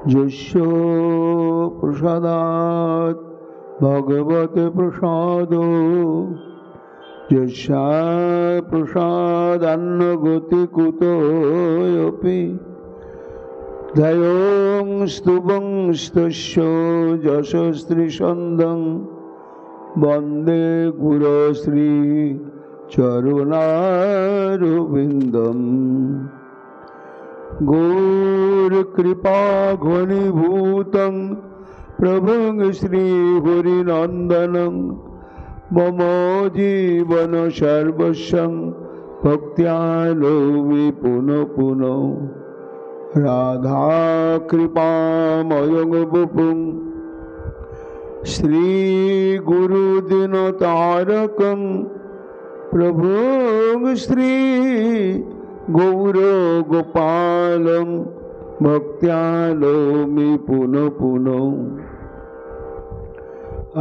यस्य प्रसादात् भगवते प्रसादो यस्य प्रसादान्न कुतोऽपि धयों स्तुवं स्तस्य यशस्त्रिशन्दं वन्दे गुरुश्री चरुणारविन्दम् गौरकृपा घनीभूतं प्रभुं श्रीहरिनन्दनं मम जीवन सर्वस्वं भक्त्यालोभि पुनः पुनः राधा कृपामयं वपुं श्रीगुरुदिनतारकं प्रभुं श्री गौरगोपालं भक्त्यालोमि पुनः पुनः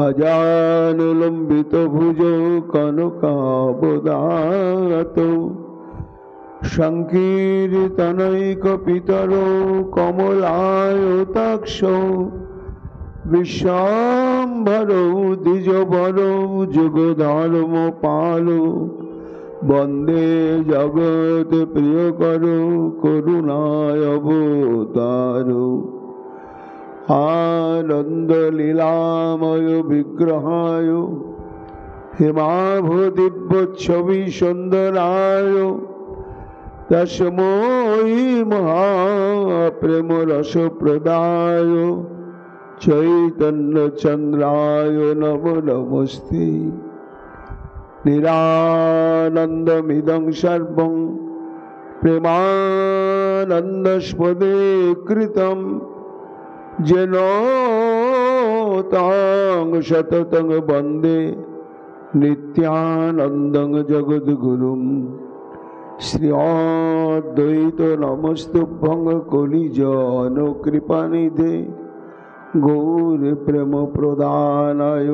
अजानुलम्बितभुजौ कनकावदातो संकीर्तनैकपितरो कमलायताक्षौ विश्वाम्भरौ द्विजवरौ जुगधर्मपालो वंदे जगत प्रियकरो करुणावतारो आनंद लीलामय विग्रहाय हिमाभदिव्यच्छवि सुंदराय तस्मै महाप्रेम रस प्रदाय चैतन्य चंद्राय नमो नमस्ते निरानन्दमिदं सर्वं प्रेमानन्दस्पदे कृतं येन तं सततं वन्दे नित्यानन्दं जगद्गुरुं श्री अद्वैत नमस्तुभ्यं कलिजन कृपानिधे गौर प्रेम प्रदानाय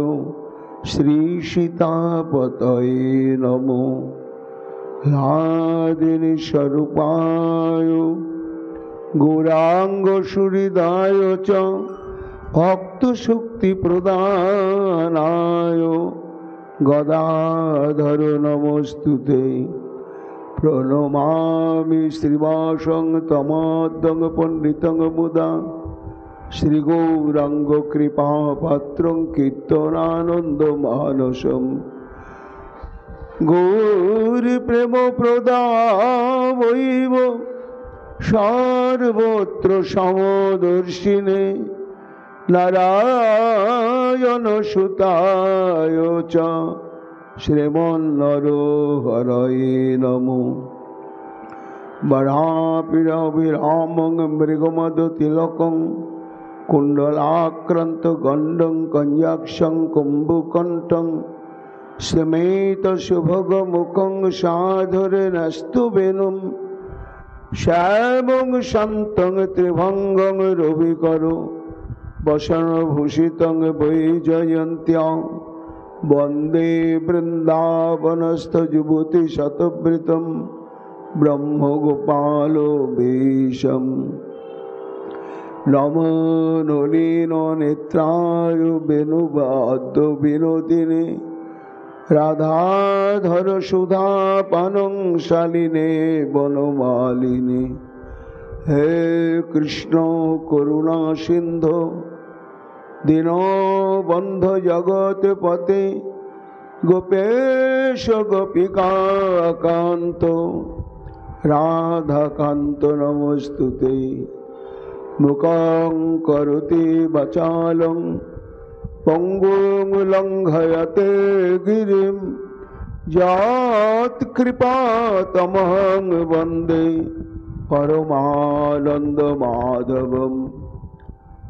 श्री सीतापतये नमो लादिनी स्वरूपाय गौरांग सुहृदाय च भक्त शक्ति प्रदानाय गदाधर नमोस्तुते प्रणमामि श्रीवासं तमोदं पंडितं मुदा श्री गौरांग कृपा पात्रं कीर्तनानंद मानसम गौर प्रेम प्रदावैव सर्वत्र समदर्शिने नारायण सुताय च श्रीमन्नरहरये नमो वरापिरविरामं मृगमदतिलकं कुंडलाक्रांत गंडं कन्याक्षं कुंभकंठं समेत सुभगमुखं साधरेणस्तु वेणुं श्यामं शान्तं त्रिभंगं रविकरो वसनभूषितं वैजयन्त्यां वन्दे वृन्दावनस्थयुवतिशतवृतं ब्रह्मगोपालो वेशम् नमो नलिनो नेत्राय वेणुवाद्य विनोदिने राधाधर सुधापानं शालिने वनमालिने हे कृष्ण करुणा सिंधु दीनबंधु जगत्पते गोपेश गोपिका कांत राधाकांत नमोस्तुते मुखं करोति वाचालं पंगुं लंघयते गिरिं यत्कृपातमहं वन्दे परमानन्दमाधवं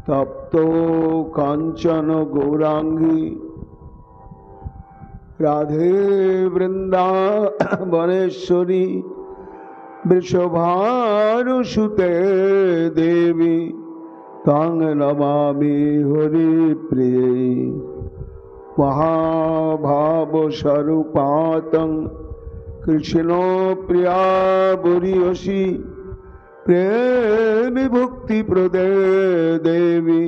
तप्तो कांचन गौरांगी राधे वृंदावनेश्वरी वृषभानुसुते देवी तां नमामि हरिप्रिये महाभावस्वरूपातं कृष्ण प्रिया बुरीयसी प्रेम भक्ति प्रदे देवी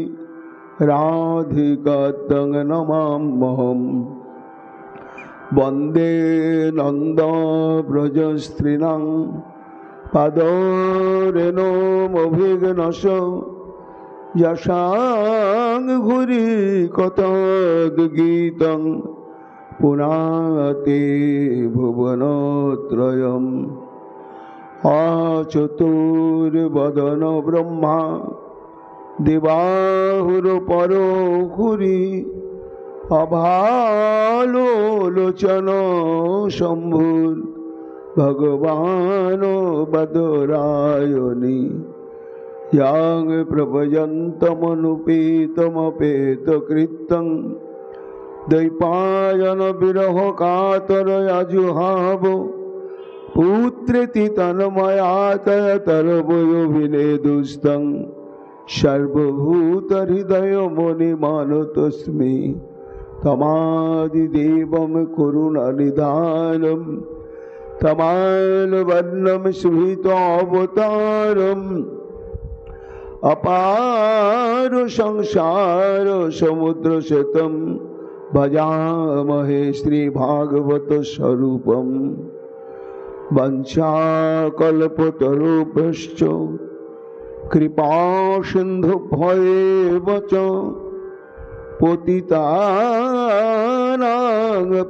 राधिका तं नमाम्यहम् वन्दे नन्द व्रजस्त्रीणां पादरेणुमभिघ्नश यशां घुरि कतद्गीतं पुनाति भुवनत्रयम् अचतुर्वदन ब्रह्मा दिवाहुरपरो घुरि अभालोलोचन शम्भुर् भगवान् बदरायणि yang prapayantamanupetamapetakritam daipayana viraha kataryajuhavo putreti tanmayataya tarvayo vinedustam sarvabhuta hridaya monimanatosmi tamadidevam karunanidhanam tamalvarnam suhita avataram अपार संसार समुद्र शतम भजामहे श्री भागवत स्वरूपम वंशाकल्पतरुभ्यश्च कृपा सिन्धुभ्येव च पतितानां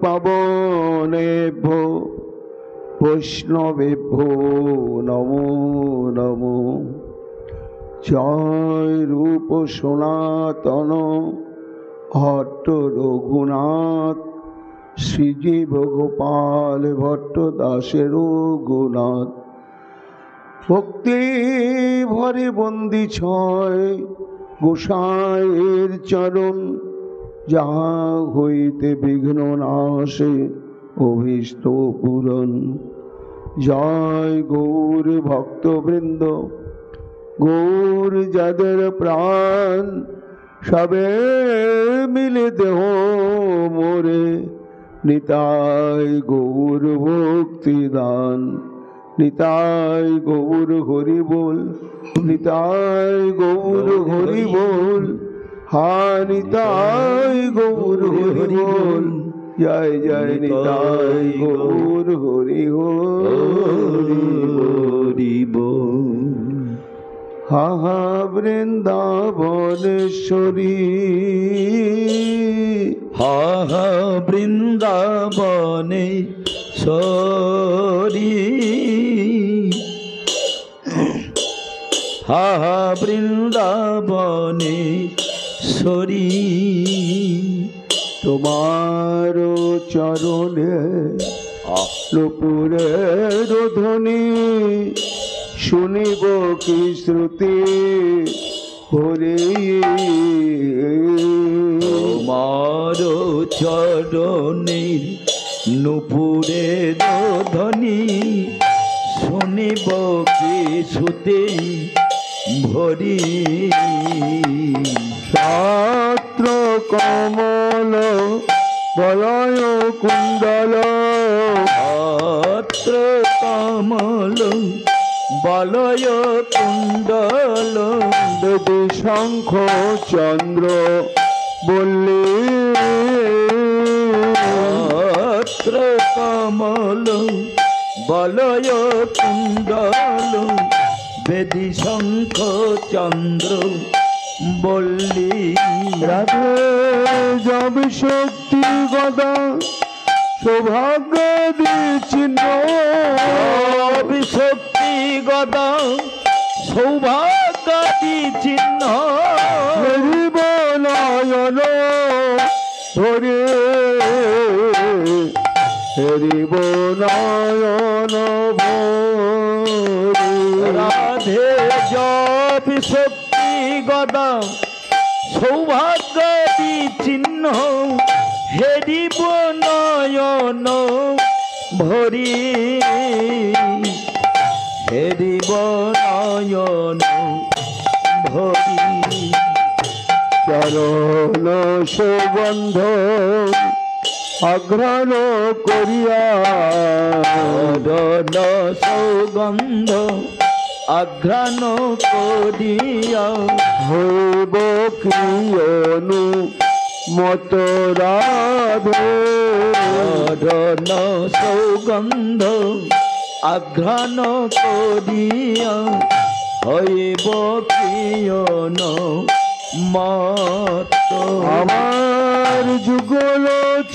पावनेभ्यो वैष्णवेभ्यो नमो नमो जय रूप सनातन भट्ट रघुनाथ श्रीजीव गोपाल भट्ट दासेर रघुनाथ भक्ति भरे बंदी छय गोसाइर चरण जहाँ हईते विघ्न नाशे अभीष्ट पूरण जय गौर भक्तवृंद गौर जाদের प्राण सबे मिले देह मोरे निताय गौर भक्ति दान निताय गौर हरि बोल निताय गौर हरि बोल हा निताय गौर हरि बोल जय जय निताय गौर हरि बोल हा हा वृंदावनेश्वरी हा हा वृंदावनेश्वरी हा हा वृंदावनेश्वरी तुम्हारो चरणे नुपुरेर ध्वनि শুনিব কি শ্রুতি হরি তোমার চরণের নুপুরের ধ্বনি শুনিব কি শ্রুতি ভরি ছাত্র কমল বলয় কুণ্ডল ছাত্র কমল বলয় কুণ্ডল দেবী শঙ্খ চন্দ্র বললে ছাত্র কমল বলয় কুণ্ডল বেদী শঙ্খ চন্দ্র বল্লী রাধে জব শক্তি গদা সৌভাগ্য দিচ্ছিন্ন শক্তি গদা সৌভাগ্য চিহ্ন হরিব নয়ন ধরে হরিব নয়ন ভরে রাধে জপ শক্তি গদা সৌভাগ্য চিহ্ন হেরিব নয়ন ভরি হেরিব নয়ন ভরি চরণ সুগন্ধ অঘ্রাণ করিয়া চরণ সৌগন্ধ আঘ্রাণ করিয়া হইব কিয়নু মত রাধে চরণ সৌগন্ধ আঘ্রাণ করিয়া হইব কিয়ন মত আমার যুগল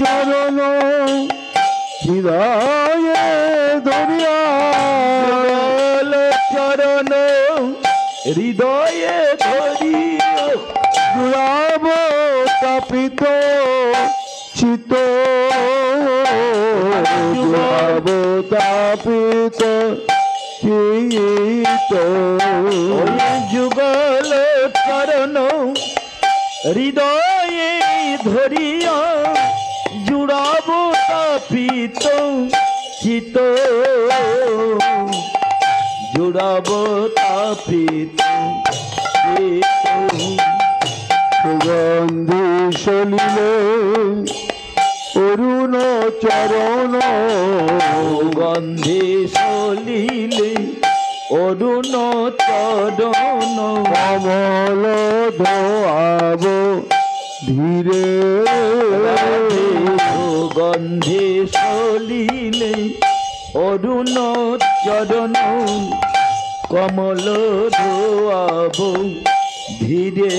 চরণ হৃদয়ে ধরিয়া চরণ হৃদয়ে ধরিয়া জুড়াব তাপিত চিত জুড়াব তাপিত চিত যুগল চরণ হৃদয়ে ধরিয়া জুড়াব তাপিত চিত জুড়াব তাপিত চিত সুগন্ধি সলিলে অরুণ চরণ গন্ধে সলিলে অরুণ চরণ কমল ধোয়াব ধীরে গন্ধে সলিলে অরুণ চরণ কমল ধোয়াব ধীরে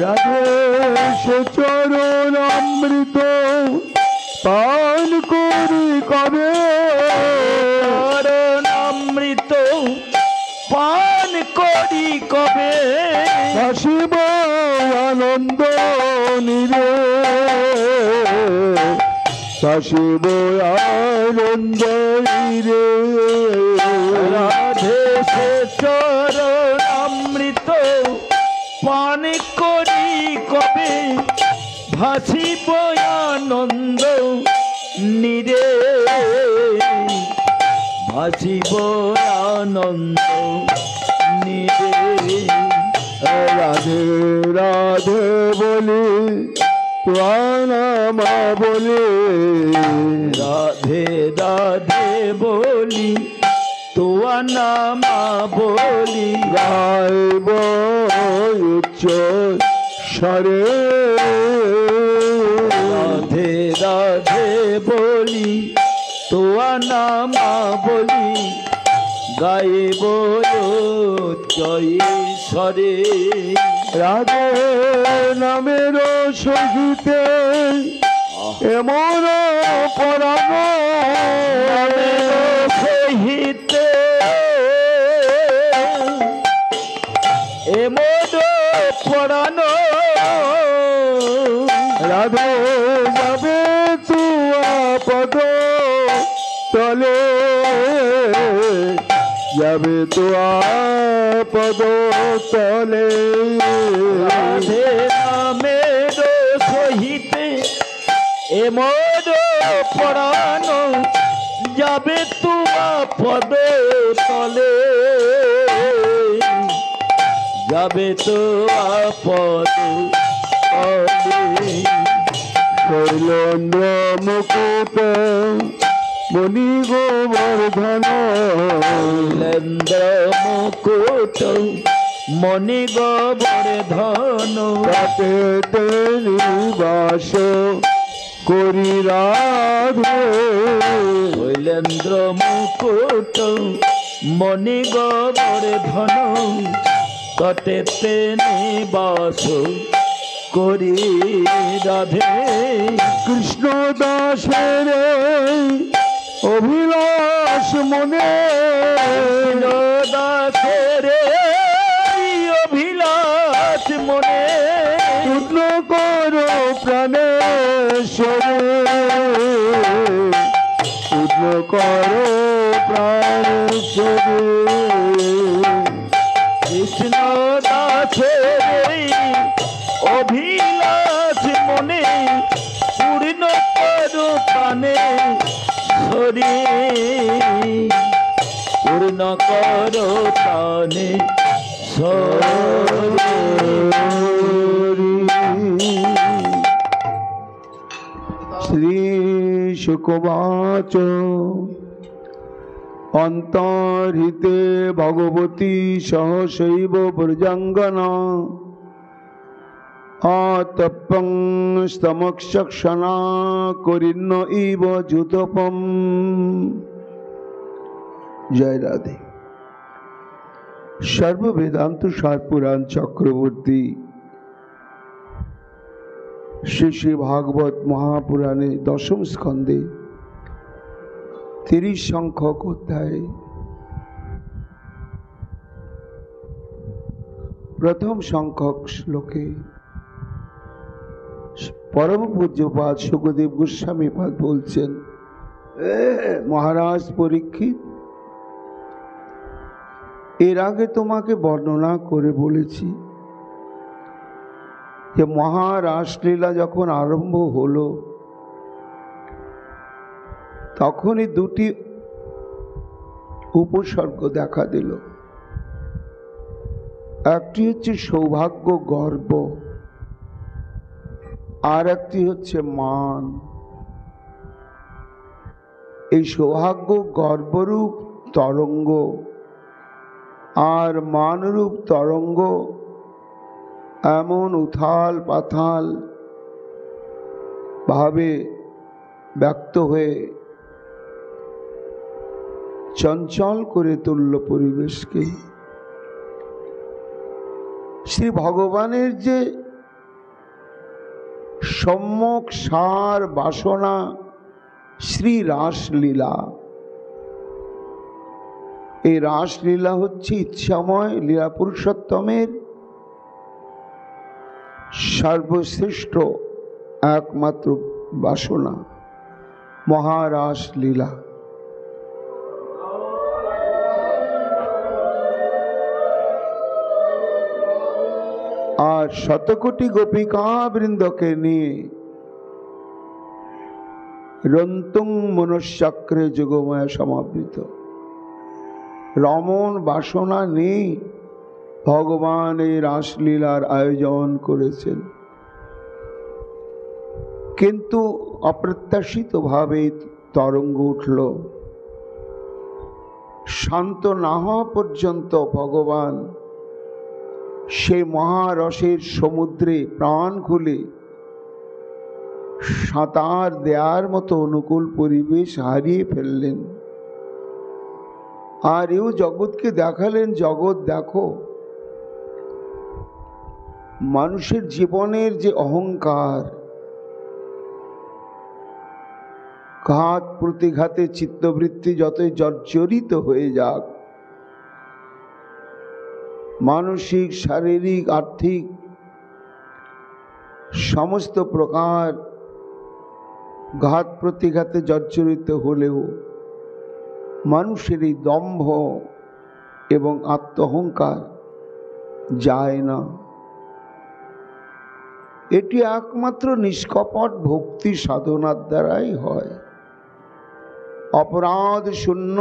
রাধে সে চরণ অমৃত পান করি কবে চরণ অমৃত পান করি কবে হাসিব আনন্দ নিরে হাসিব আনন্দ নিরে রাধে সে চরণ অমৃত পান করি কবে ভাসিব আনন্দ নিরে ভাসিব আনন্দ নিরে রাধে রাধে বলি প্রাণামা বলি রাধে রাধে বলি তোয়া নামা বলি গাইব উচ্চ স্বরে রাধে রাধে বলি তোয়া নামা বলি গাইব জয় সরে রাধে নামের সহিতে এমন পরাণ সহিতে এমন পড়ানো রাধে যাবে তুয়া পদ তলে যাবে তুয়া পদ তলে রাধে নামের সহিতে এমন পড়ানো যাবে তোমা পদ তলে যাবে তো পদ তলে শৈলেন্দ্র মুকুট মণি গোবর্ধন লেন্দ্র মুকুট মণি গোবর্ধন তাতে নিবাস করি রাধে শৈলেন্দ্র মুকুট মণি গোবর্ধন তটেতে নিবাস করি রাধে কৃষ্ণ দাসের অভিলাষ মনে দাসের অভিলাষ মনে পূর্ণ করো প্রাণেশ্বরে পূর্ণ করো প্রাণেশ্বরে কৃষ্ণ দাসের অভিলাষ মনে পূর্ণ করো প্রাণে সরি পূর্ণ করো প্রাণে সরি শ্রী শুকবাচ অন্তর্হিতে ভগবতী সহসৈব ব্রজাঙ্গনা আতপং স্তমক্ষণা করিন্ন ইব যুতপম। জয় রাধে। সর্ববেদান্ত সার পুরাণ চক্রবর্তী শ্রী শ্রী ভাগবত মহাপুরাণে দশম স্কন্ধে 30 সংখ্যক অধ্যায় প্রথম সংখ্যক শ্লোকে পরম পূজ্যপাদ শুকদেব গোস্বামী পাদ বলছেন, মহারাজ পরীক্ষিত, এর আগে তোমাকে বর্ণনা করে বলেছি যে মহারাসলীলা যখন আরম্ভ হলো তখনই দুটি উপসর্গ দেখা দিল। একটি হচ্ছে সৌভাগ্য গর্ব, আর একটি হচ্ছে মান। এই সৌভাগ্য গর্বরূপ তরঙ্গ আর মানরূপ তরঙ্গ এমন উথাল পাথাল ভাবে ব্যক্ত হয়ে চঞ্চল করে তুলল পরিবেশকে। শ্রী ভগবানের যে সম্যক সার বাসনা শ্রী রাসলীলা, এই রাসলীলা হচ্ছে ইচ্ছাময় লীলা পুরুষোত্তমের সর্বশ্রেষ্ঠ একমাত্র বাসনা, মহারাসলীলা। আর শতকোটি গোপিকা বৃন্দকে নিয়ে রন্তুং মনুষ্যক্রে যোগময় সমাবৃত রমণ বাসনা নেই ভগবান এই রাসলীলার আয়োজন করেছেন। কিন্তু অপ্রত্যাশিতভাবে তরঙ্গ উঠল। শান্ত না হওয়া পর্যন্ত ভগবান সেই মহারসের সমুদ্রে প্রাণ খুলে সাঁতার দেওয়ার মতো অনুকূল পরিবেশ হারিয়ে ফেললেন। আর এও জগৎকে দেখালেন, জগৎ দেখো, মানুষের জীবনের যে অহংকার, ঘাত প্রতিঘাতে চিত্তবৃত্তি যতই জর্জরিত হয়ে যাক, মানসিক শারীরিক আর্থিক সমস্ত প্রকার ঘাত প্রতিঘাতে জর্জরিত হলেও মানুষের এই দম্ভ এবং আত্মহংকার যায় না। এটি একমাত্র নিষ্কপট ভক্তি সাধনার দ্বারাই হয়, অপরাধ শূন্য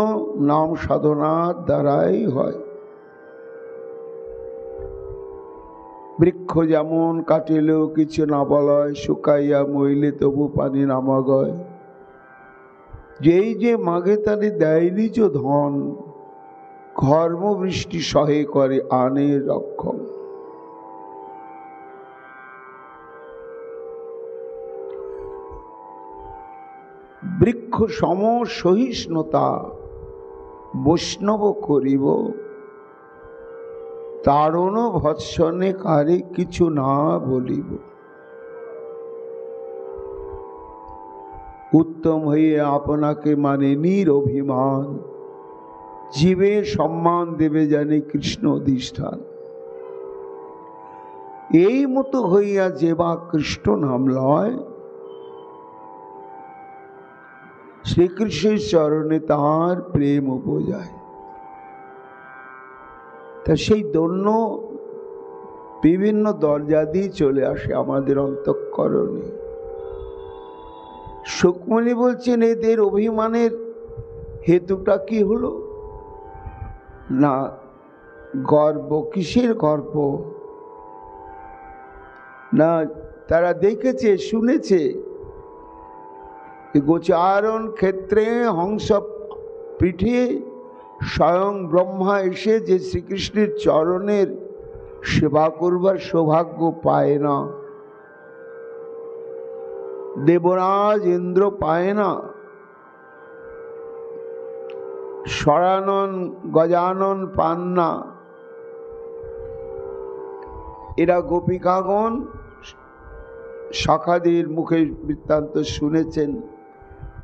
নাম সাধনার দ্বারাই হয়। বৃক্ষ যেমন কাটিলেও কিছু না বলয়, শুকাইয়া মইলে তবু পানি নামাগয়। যেই যে মাগে তারে দেয় নিজ ধন, ঘর্ম বৃষ্টি সহে করে আনে রক্ষণ। বৃক্ষ সম সহিষ্ণুতা বৈষ্ণব করিব, তারণ ভৎসনে কারে কিছু না বলিব। উত্তম হয়ে আপনাকে মানে নিরভিমান, জীবের সম্মান দেবে জানে কৃষ্ণ অধিষ্ঠান। এই মতো হইয়া যে বা কৃষ্ণ নাম লয়, শ্রীকৃষ্ণের চরণে তাঁর প্রেম উপজায়। তা সেই দন্য বিভিন্ন দরজা দিয়ে চলে আসে আমাদের অন্তঃকরণে। সুকমণি বলছেন, এদের অভিমানের হেতুটা কি হলো? না, গর্ব। কিসের গর্ব? না, তারা দেখেছে শুনেছে গোচারণ ক্ষেত্রে হংস পিঠে স্বয়ং ব্রহ্মা এসে যে শ্রীকৃষ্ণের চরণের সেবা করবার সৌভাগ্য পায় না, দেবরাজ ইন্দ্র পায় না, স্বরানন গজানন পান না, এরা গোপিকাগণ সখাদের মুখে বৃত্তান্ত শুনেছেন,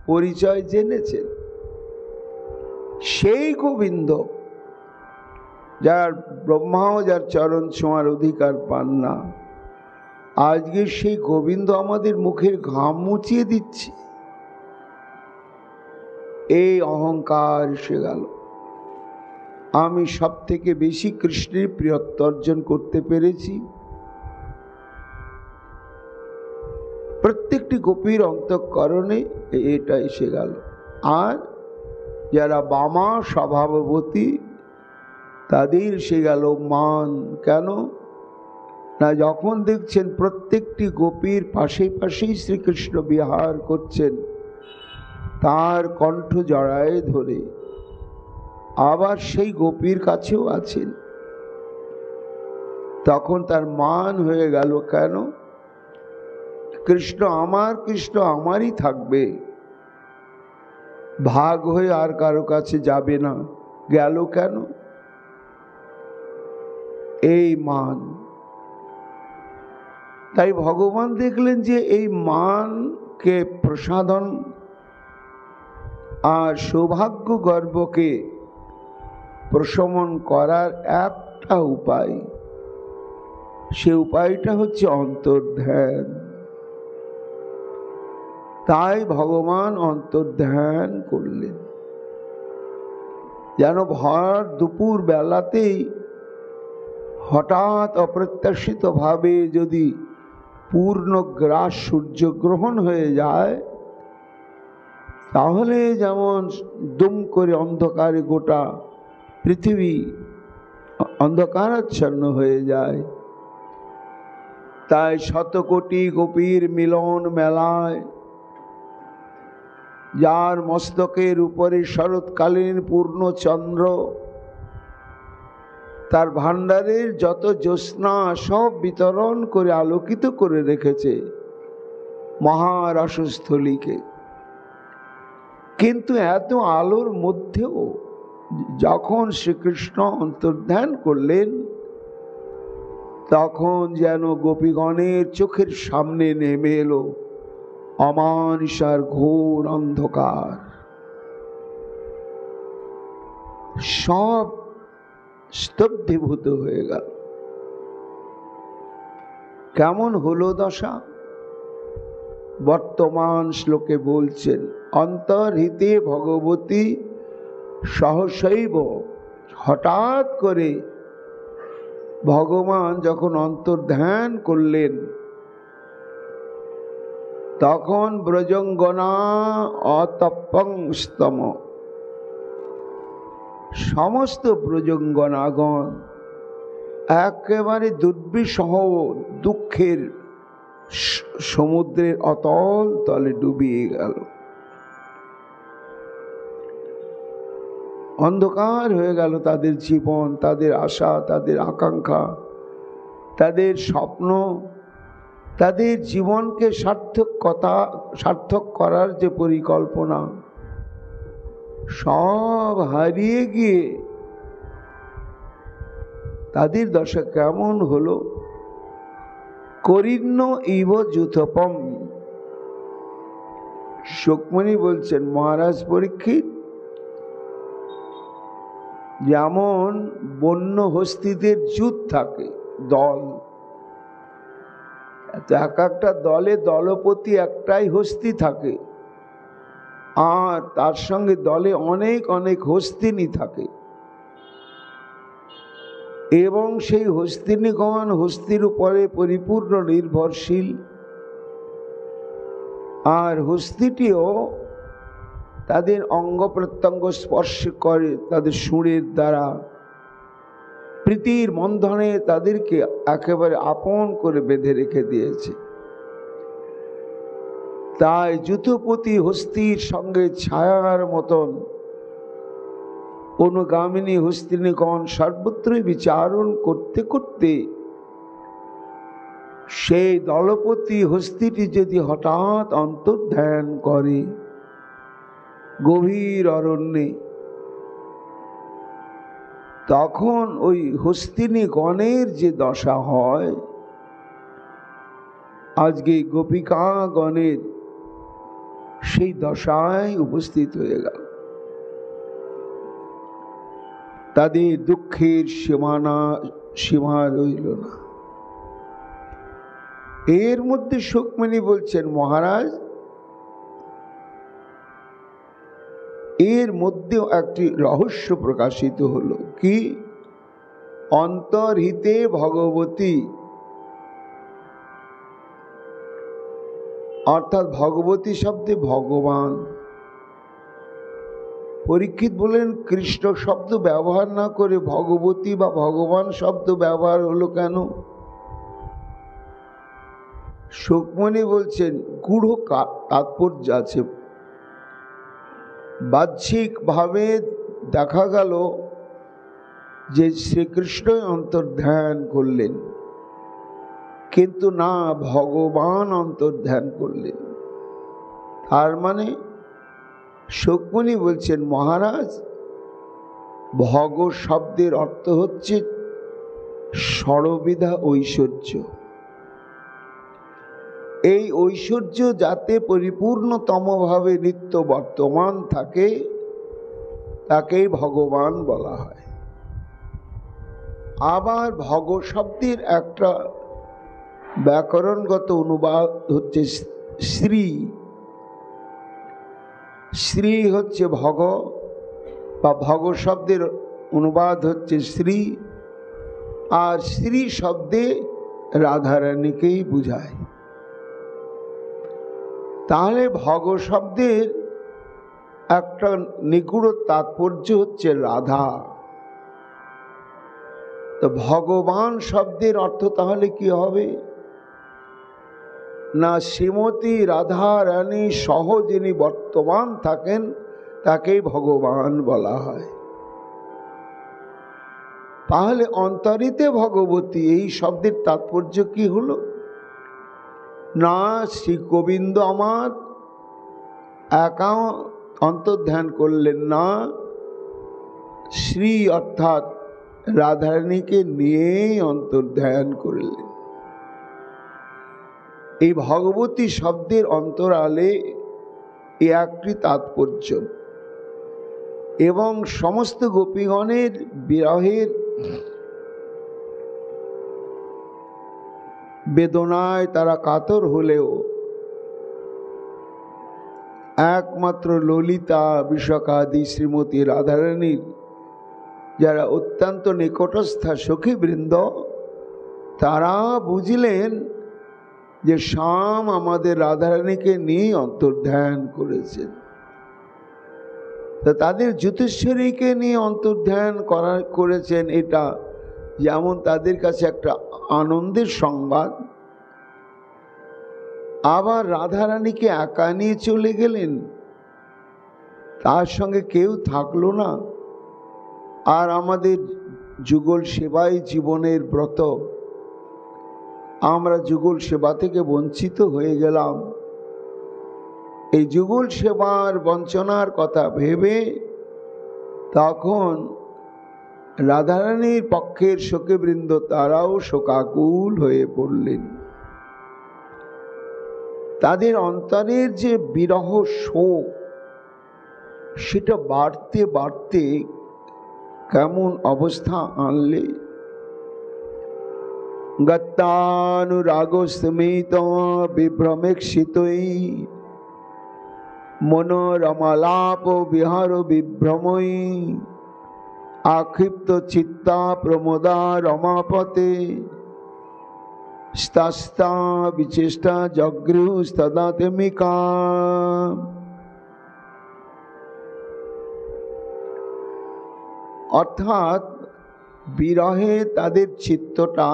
পরিচয় জেনেছেন। সেই গোবিন্দ যার ব্রহ্মাও যার চরণ ছোঁয়ার অধিকার পান না, আজকে সেই গোবিন্দ আমাদের মুখের ঘাম মুছিয়ে দিচ্ছে। এই অহংকার এসে গেল। আমি সব থেকে বেশি কৃষ্ণের প্রিয়ত্ব অর্জন করতে পেরেছি। প্রত্যেকটি গোপীর অন্তঃকরণে এটা এসে গেল। আর যারা বামা স্বভাববতী তাদের এসে গেল মান। কেন না, যখন দেখছেন প্রত্যেকটি গোপীর পাশে পাশেই শ্রীকৃষ্ণ বিহার করছেন, তার কণ্ঠ জড়ায় ধরে আবার সেই গোপীর কাছেও আছেন, তখন তার মান হয়ে গেল। কেন? কৃষ্ণ আমার, কৃষ্ণ আমারই থাকবে, ভাগ হয়ে আর কারো কাছে যাবে না। গেল কেন? এই মান। তাই ভগবান দেখলেন যে এই মানকে প্রসাদন আর সৌভাগ্য গর্বকে প্রশমন করার একটা উপায়, সে উপায়টা হচ্ছে অন্তর্ধ্যান। তাই ভগবান অন্তর্ধ্যান করলেন। যেন ভর দুপুর বেলাতেই হঠাৎ অপ্রত্যাশিত ভাবে যদি পূর্ণ গ্রাস সূর্যগ্রহণ হয়ে যায়, তাহলে যেমন দুম করে অন্ধকারে গোটা পৃথিবী অন্ধকারাচ্ছন্ন হয়ে যায়। তাই শতকোটি গোপীর মিলন মেলায়, যার মস্তকের উপরে শরৎকালীন পূর্ণ চন্দ্র, তার ভাণ্ডারের যত জ্যোৎস্না সব বিতরণ করে আলোকিত করে রেখেছে মহারাসস্থলীকে। কিন্তু এত আলোর মধ্যেও যখন শ্রীকৃষ্ণ অন্তর্ধান করলেন, তখন যেন গোপীগণের চোখের সামনে নেমে এলো অমানিসার ঘোর অন্ধকার। সব স্তব্ধীভূত হয়ে গেল। কেমন হলো দশা? বর্তমান শ্লোকে বলছেন, অন্তর্হিতে ভগবতী সহসৈব। হঠাৎ করে ভগবান যখন অন্তর্ধান করলেন, তখন ব্রজঙ্গনা অতপংস্তম, সমস্ত ব্রজঙ্গনাগণ একেবারে দুর্বিষহ দুঃখের সমুদ্রের অতল তলে ডুবিয়ে গেল। অন্ধকার হয়ে গেল তাদের জীবন, তাদের আশা, তাদের আকাঙ্ক্ষা, তাদের স্বপ্ন, তাদের জীবনকে সার্থক করার যে পরিকল্পনা, সব হারিয়ে গিয়ে তাদের দশা কেমন হলো? করিন্ন ইব যুথপম। শুকমণি বলছেন, মহারাজ পরীক্ষিত, যেমন বন্য হস্তিদের জুথ থাকে, দল, এক একটা দলে দলপতি একটাই হস্তি থাকে, আর তার সঙ্গে দলে অনেক অনেক হস্তিনী থাকে, এবং সেই হস্তিনীগণ হস্তির উপরে পরিপূর্ণ নির্ভরশীল। আর হস্তিটিও তাদের অঙ্গ প্রত্যঙ্গ স্পর্শ করে তাদের সুরের দ্বারা, প্রীতির বন্ধনে তাদেরকে একেবারে আপন করে বেঁধে রেখে দিয়েছে। তাই যুথপতি হস্তির সঙ্গে ছায়ার মতন অনুগামিনী হস্তিনীগণ সর্বত্রই বিচারণ করতে করতে সেই দলপতি হস্তিটি যদি হঠাৎ অন্তর্ধান করে গভীর অরণ্যে, তখন ওই হস্তিনীগণের যে দশা হয়, আজকে গোপিকাগণের সেই দশায় উপস্থিত হয়ে গেল। তাদের দুঃখের সীমা রইল না। এর মধ্যে সুকমণি বলছেন, মহারাজ, এর মধ্যেও একটি রহস্য প্রকাশিত হলো। কি? অন্তর্হিতে ভগবতী, অর্থাৎ ভগবতী শব্দে ভগবান। পরীক্ষিত বলেন, কৃষ্ণ শব্দ ব্যবহার না করে ভগবতী বা ভগবান শব্দ ব্যবহার হলো কেন? সুকমণি বলছেন, গূঢ় তাৎপর্য আছে। বাহ্যিক ভাবে দেখা গেল যে শ্রীকৃষ্ণই অন্তর্ধান করলেন, কিন্তু না, ভগবান অন্তর্ধান করলেন। তার মানে সুকমণি বলছেন, মহারাজ, ভগ শব্দের অর্থ হচ্ছে ষড়বিধা ঐশ্বর্য। এই ঐশ্বর্য যাতে পরিপূর্ণতম ভাবে নিত্য বর্তমান থাকে, তাকেই ভগবান বলা হয়। আবার ভগ শব্দের একটা ব্যাকরণগত অনুবাদ হচ্ছে শ্রী। শ্রী হচ্ছে ভগ, বা ভগ শব্দের অনুবাদ হচ্ছে শ্রী, আর শ্রী শব্দে রাধারানীকেই বুঝায়। তাহলে ভগ শব্দের একটা নিগুড় তাৎপর্য হচ্ছে রাধা। তো ভগবান শব্দের অর্থ তাহলে কি হবে? না, শ্রীমতী রাধা রানী সহ যিনি বর্তমান থাকেন তাকেই ভগবান বলা হয়। তাহলে অন্তরিতে ভগবতী এই শব্দের তাৎপর্য কি হলো? না, শ্রী গোবিন্দ আমার একা অন্তর্ধান করলেন না, শ্রী অর্থাৎ রাধারানীকে নিয়েই অন্তর্ধান করলেন। এই ভগবতী শব্দের অন্তরালে এ একটি তাৎপর্য, এবং সমস্ত গোপীগণের বিরহের বেদনায় তারা কাতর হলেও একমাত্র ললিতা, বিশাখাদি শ্রীমতী রাধারানীর যারা অত্যন্ত নিকটস্থা সখীবৃন্দ, তারা বুঝলেন যে শ্যাম আমাদের রাধারানীকে নিয়ে অন্তর্ধান করেছেন। তো তাদের জ্যোতিষ্বরীকে নিয়ে অন্তর্ধান করেছেন, এটা যেমন তাদের কাছে একটা আনন্দের সংবাদ। আবার রাধারানীকে একা নিয়ে চলে গেলেন, তার সঙ্গে কেউ থাকলো না। আর আমাদের যুগল সেবাই জীবনের ব্রত, আমরা যুগল সেবা থেকে বঞ্চিত হয়ে গেলাম। এই যুগল সেবার বঞ্চনার কথা ভেবে তখন রাধারানীর পক্ষের সখীবৃন্দ তারাও শোকাকুল হয়ে পড়লেন। তাদের অন্তরের যে বিরহ শোক, সেটা বাড়তে বাড়তে কেমন অবস্থা আনলে। গত্তানুরাগস্মিত বিভ্রমেক্ষিতৈ মনোরমালাপ বিহার বিভ্রমৈ আক্ষিপ্ত চিত্তা প্রমোদা রমাপতে স্তাস্তা বিচেষ্টা জগৃহস্তদাতেমিকা। অর্থাৎ বিরহে তাদের চিত্তটা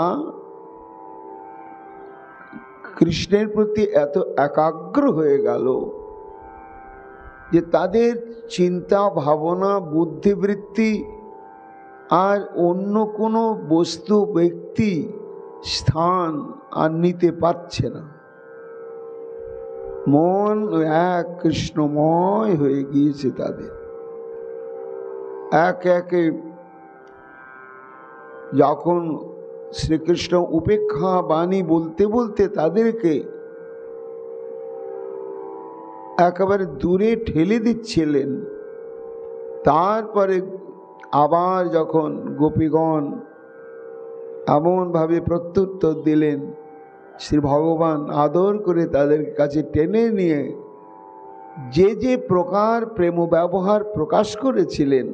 কৃষ্ণের প্রতি এত একাগ্র হয়ে গেল যে তাদের চিন্তা ভাবনা বুদ্ধিবৃত্তি আর অন্য কোনো বস্তু ব্যক্তি স্থান আর নিতে পারছে না। মন এক কৃষ্ণময় হয়ে গিয়েছে তাদের। এক একে যখন শ্রীকৃষ্ণ উপেক্ষা বাণী বলতে বলতে তাদেরকে একেবারে দূরে ঠেলে দিচ্ছিলেন, তারপরে আবার যখন গোপীগণ এমনভাবে প্রত্যুত্তর দিলেন, শ্রী ভগবান আদর করে তাদের কাছে টেনে নিয়ে যে যে প্রকার প্রেম ব্যবহার প্রকাশ করেছিলেন,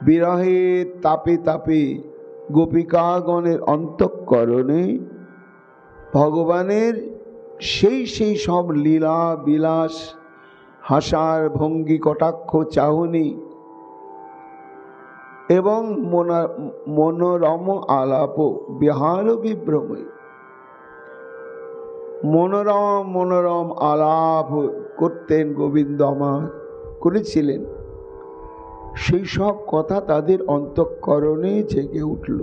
বিরহের তাপে তাপে গোপিকাগণের অন্তঃকরণে ভগবানের সেই সেই সব লীলা বিলাস, হাসার ভঙ্গি, কটাক্ষ, চাহনি এবং মনোরম আলাপ বিহার বিভ্রমে, মনোরম মনোরম আলাপ করতেন গোবিন্দ আমার, করেছিলেন। সেই সব কথা তাদের অন্তঃকরণে জেগে উঠল।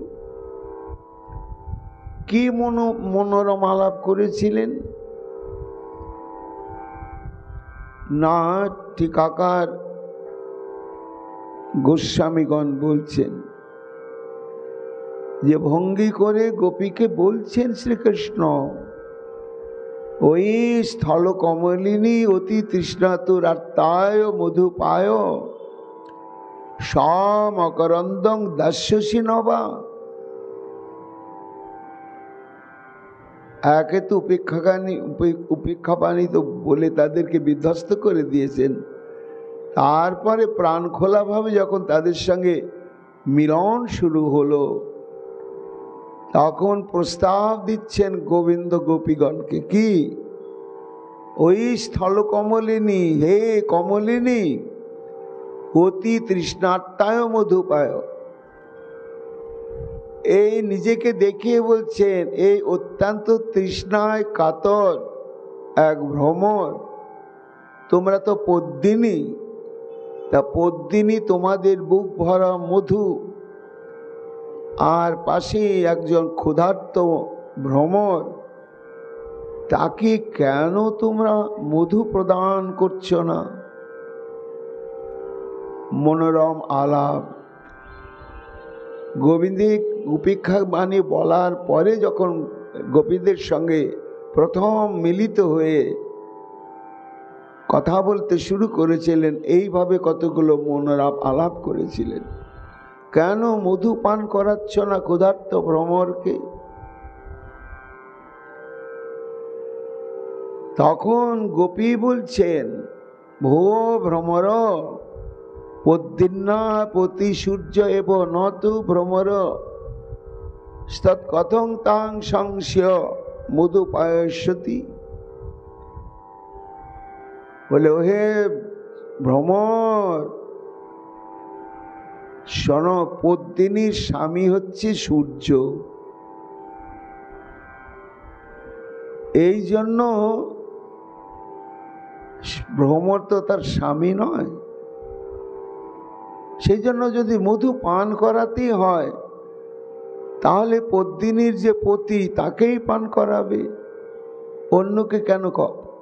কি মনোরম আলাপ করেছিলেন না, টিকাকার গোস্বামীগণ বলছেন যে ভঙ্গি করে গোপীকে বলছেন শ্রীকৃষ্ণ, ওই স্থল কমলিনী অতি তৃষ্ণাতুরার্তায় মধুপায় সমকরন্দং দাস্যসি নবা। একে তো উপেক্ষা পানি তো বলে তাদেরকে বিধ্বস্ত করে দিয়েছেন, তারপরে প্রাণ খোলাভাবে যখন তাদের সঙ্গে মিলন শুরু হলো, তখন প্রস্তাব দিচ্ছেন গোবিন্দ গোপীগণকে, কি ওই স্থল কমলিনী, হে কমলিনী, অতি তৃষ্ণার্তায় মধুপায়। এই নিজেকে দেখিয়ে বলছেন, এই অত্যন্ত তৃষ্ণায় কাতর এক ভ্রমর, তোমরা তো পদ্মিনী, তা পদ্মিনী তোমাদের বুক ভরা মধু, আর পাশে একজন ক্ষুধার্ত ভ্রমর, তাকে কেন তোমরা মধু প্রদান করছো না? মনোরম আলাপ গোবিন্দের উপেক্ষা বাণী বলার পরে যখন গোপীদের সঙ্গে প্রথম মিলিত হয়ে কথা বলতে শুরু করেছিলেন, এইভাবে কতগুলো মনোরম আলাপ করেছিলেন। কেন মধু পান করাচ্ছ না ক্ষুধার্ত ভ্রমরকে? তখন গোপী বলছেন, ভো ভ্রমর পদ্মিন্না পতি সূর্য এব নতু ভ্রমর তৎকথং তাং সংশয় মধু পায়স্যতি। বলে, ওহে ভ্রমর শোন, পদ্মিনীর স্বামী হচ্ছে সূর্য, এই জন্য ভ্রমর তো তার স্বামী নয়, সেই জন্য যদি মধু পান করাতেই হয় তাহলে পদ্মিনীর যে পতি তাকেই পান করাবে, অন্যকে কেন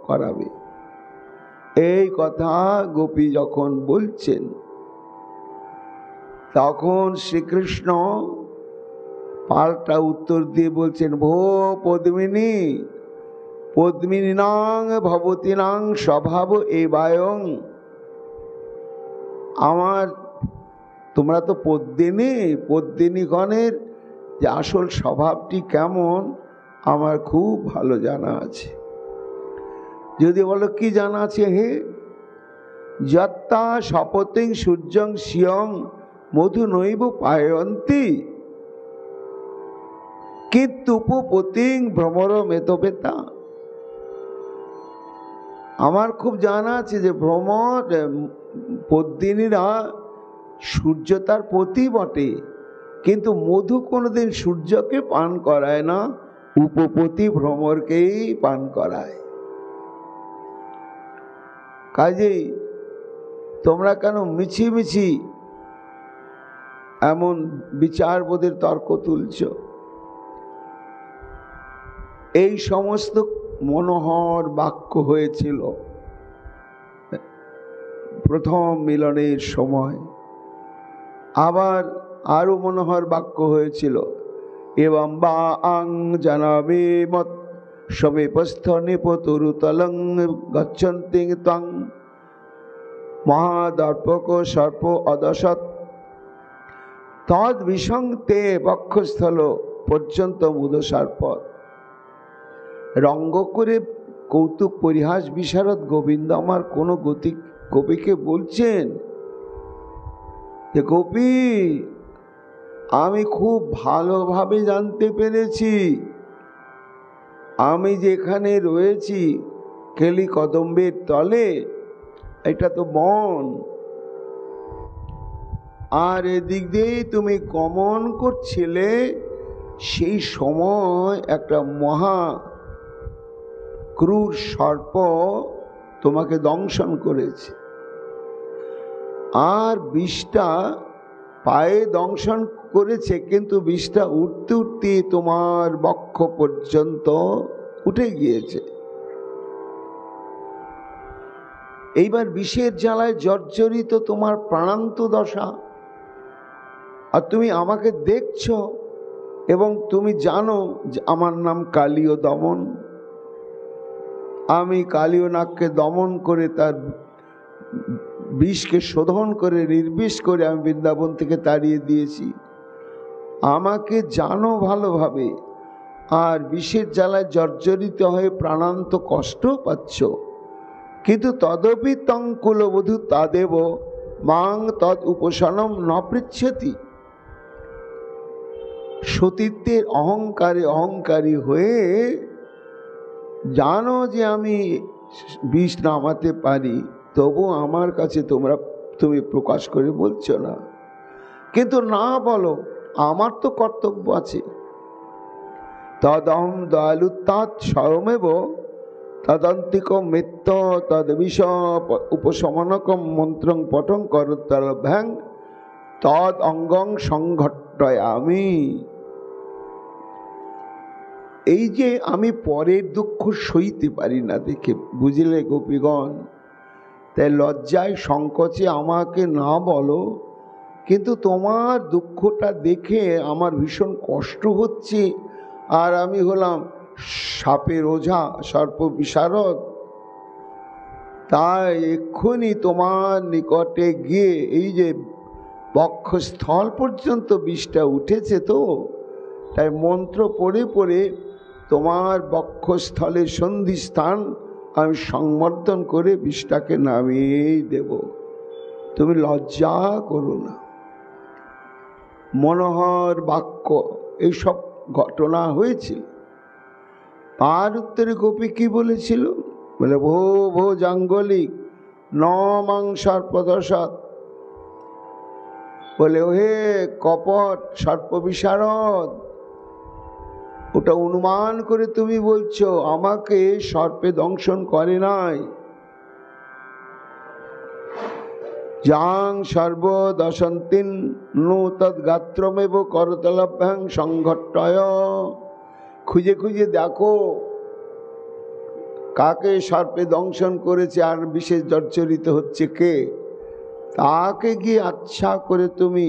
করাবে? এই কথা গোপী যখন বলছেন, তখন শ্রীকৃষ্ণ পাল্টা উত্তর দিয়ে বলছেন, ভো পদ্মিনী পদ্মিনীনাং ভবতীনাং স্বভাব এবায়ং। আমার, তোমরা তো পদ্মিনী, পদ্মিনীগণের যে আসল স্বভাবটি কেমন আমার খুব ভালো জানা আছে। যদি বলো কি জানা আছে? হে যত্তা শপতিং সূর্যং শিয়ং মধু নৈব পায়ন্তি কিতুপতিং ভ্রমর মেতপেতা। আমার খুব জানা আছে যে ভ্রমর পদ্মিনীরা সূর্য তার পতি বটে, কিন্তু মধু কোনোদিন সূর্যকে পান করায় না, উপপতি ভ্রমরকেই পান করায়। কাজেই তোমরা কেন মিছিমিছি এমন বিচারবোধের তর্ক তুলছ? এই সমস্ত মনোহর বাক্য হয়েছিল প্রথম মিলনের সময়। আবার আরো মনোহর বাক্য হয়েছিল, এবং বা আং জানাবে মত সবে পস্থ নিপতরুতলং গচ্ছন্তি ত্বং মহাদর্পক সর্প অদশত তদ বিসংতে বক্ষস্থল পর্যন্ত মুদসারপদ। রঙ্গ করে কৌতুক পরিহাস বিশারদ গোবিন্দ আমার কোনো গোপীকে বলছেন যে, গোপী, আমি খুব ভালোভাবে জানতে পেরেছি আমি যেখানে রয়েছি কেলি কদম্বের তলে, এটা তো বন, আর এদিক দিয়েই তুমি গমন করছিলে, সেই সময় একটা মহা ক্রূর সর্প তোমাকে দংশন করেছে, আর বিষটা পায়ে দংশন করেছে, কিন্তু বিষটা উঠতে উঠতে তোমার বক্ষ পর্যন্ত উঠে গিয়েছে। এইবার বিষের জ্বালায় জর্জরিত তোমার প্রাণান্ত দশা, আর তুমি আমাকে দেখছো এবং তুমি জানো যে আমার নাম কালীয় দমন। আমি কালীয় নাগকে দমন করে তার বিষকে শোধন করে নির্বিষ করে আমি বৃন্দাবন থেকে তাড়িয়ে দিয়েছি। আমাকে জানো ভালোভাবে, আর বিষের জ্বালায় জর্জরিত হয়ে প্রাণান্ত কষ্ট পাচ্ছ, কিন্তু তদপি তং কুলবধূ তাদেব মাং তদ উপশনম ন পৃচ্ছতি। সতীত্বের অহংকারী হয়ে জানো যে আমি বিষ নামাতে পারি, তবু আমার কাছে তুমি প্রকাশ করে বলছো না। কিন্তু না বলো, আমার তো কর্তব্য আছে। তদহম দয়ালুত্তাৎ স্বয়মেব তদন্তিক মিত্ত তদ বিষ উপশমনকম মন্ত্রং পঠং করতল ভ্যাং তদ অঙ্গং সংঘট্টয়ামি। এই যে আমি পরের দুঃখ সইতে পারি না দেখে, বুঝলে গোপীগণ, তাই লজ্জায় সংকোচে আমাকে না বলো, কিন্তু তোমার দুঃখটা দেখে আমার ভীষণ কষ্ট হচ্ছে, আর আমি হলাম সাপের ওঝা, সর্প বিশারদ। তাই এক্ষুনি তোমার নিকটে গিয়ে, এই যে বক্ষস্থল পর্যন্ত বিষটা উঠেছে তো, তাই মন্ত্র পড়ে পড়ে তোমার বক্ষস্থলের সন্ধিস্থান আমি সংবর্ধন করে বিষটাকে নামিয়েই দেব। তুমি লজ্জা করো না। মনোহর বাক্য এইসব ঘটনা হয়েছিল। তার উত্তরে গোপী কি বলেছিল? বলে, ভো ভো জাঙ্গলিক ন মাং সর্পদশাৎ। বলে, হে কপট সর্প বিশারদ, ওটা অনুমান করে তুমি বলছো আমাকে সর্পে দংশন করে নাই। যাং সর্ব দশন্তিন নু তদ গাত্রমেব করতলভ্যাং সংঘট্টয়। খুঁজে খুঁজে দেখো কাকে সর্পে দংশন করেছে আর বিশেষ জর্জরিত হচ্ছে কে, তাকে গিয়ে আচ্ছা করে তুমি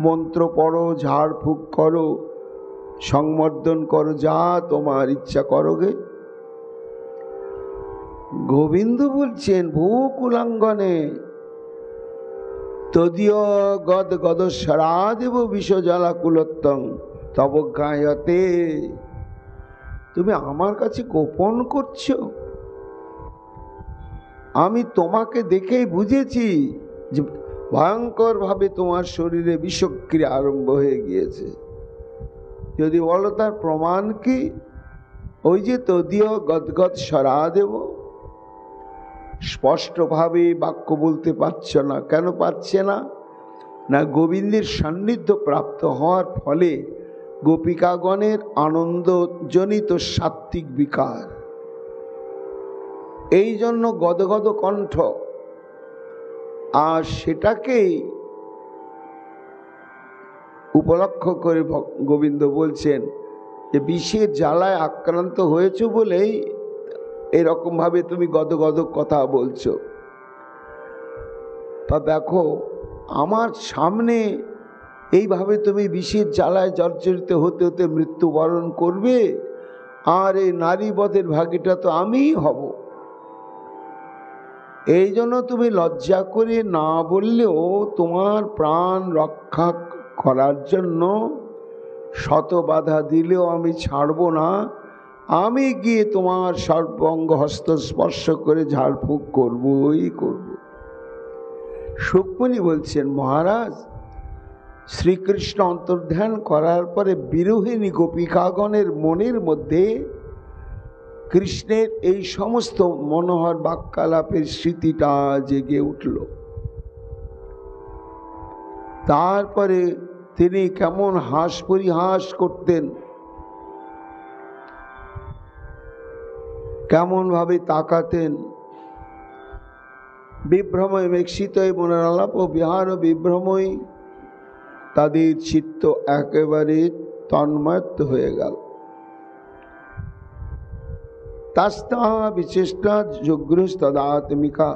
মন্ত্র পড়ো, ঝাড়ফুঁক করো, সংবর্ধন করো, যা তোমার ইচ্ছা করোগে। গোবিন্দ বলছেন, ভূ কুলাঙ্গনে তদীয় গদ গদস্বরা দেব বিষজ্বালা কুলোত্তং তব গায়তে। তুমি আমার কাছে গোপন করছো? আমি তোমাকে দেখেই বুঝেছি যে ভয়ঙ্কর ভাবে তোমার শরীরে বিষক্রিয়া আরম্ভ হয়ে গিয়েছে। যদি বলো তার প্রমাণ কি? ওই যে তদীয় গদগদ সরা দেব। স্পষ্টভাবে বাক্য বলতে পারছ না। কেন পারছে না? না, গোবিন্দের সান্নিধ্য প্রাপ্ত হওয়ার ফলে গোপিকাগণের আনন্দজনিত সাত্ত্বিক বিকার, এই জন্য গদগদ কণ্ঠ। আর সেটাকেই উপলক্ষ করে গোবিন্দ বলছেন যে বিষের জ্বালায় আক্রান্ত হয়েছ বলেই এরকম ভাবে তুমি গদগদ কথা বলছো। তা দেখো আমার সামনে এইভাবে তুমি বিষের জ্বালায় জর্জরিত হতে হতে মৃত্যুবরণ করবে, আর এই নারী বধের ভাগীটা তো আমিই হব। এই জন্য তুমি লজ্জা করে না বললেও তোমার প্রাণ রক্ষা করার জন্য শত বাধা দিলেও আমি ছাড়ব না, আমি গিয়ে তোমার সর্বাঙ্গ হস্ত স্পর্শ করে ঝাড়ফুঁক করবই করব। সুকমণি বলছেন, মহারাজ শ্রীকৃষ্ণ অন্তর্ধান করার পরে বিরোহিণী গোপিকাগণের মনের মধ্যে কৃষ্ণের এই সমস্ত মনোহর বাক্যালাপের স্মৃতিটা জেগে উঠল। তারপরে তিনি কেমন হাস পরিহাস করতেন, কেমন ভাবে তাকাতেন। বিভ্রময় মেক্ষিত মনের আলাপ ও বিহার ও বিভ্রময়, তাদের চিত্ত একেবারে তন্ময়ত্ব হয়ে গেল। তাস্তা বিচেষ্টা যোগ্রস্তদাত্মিকা,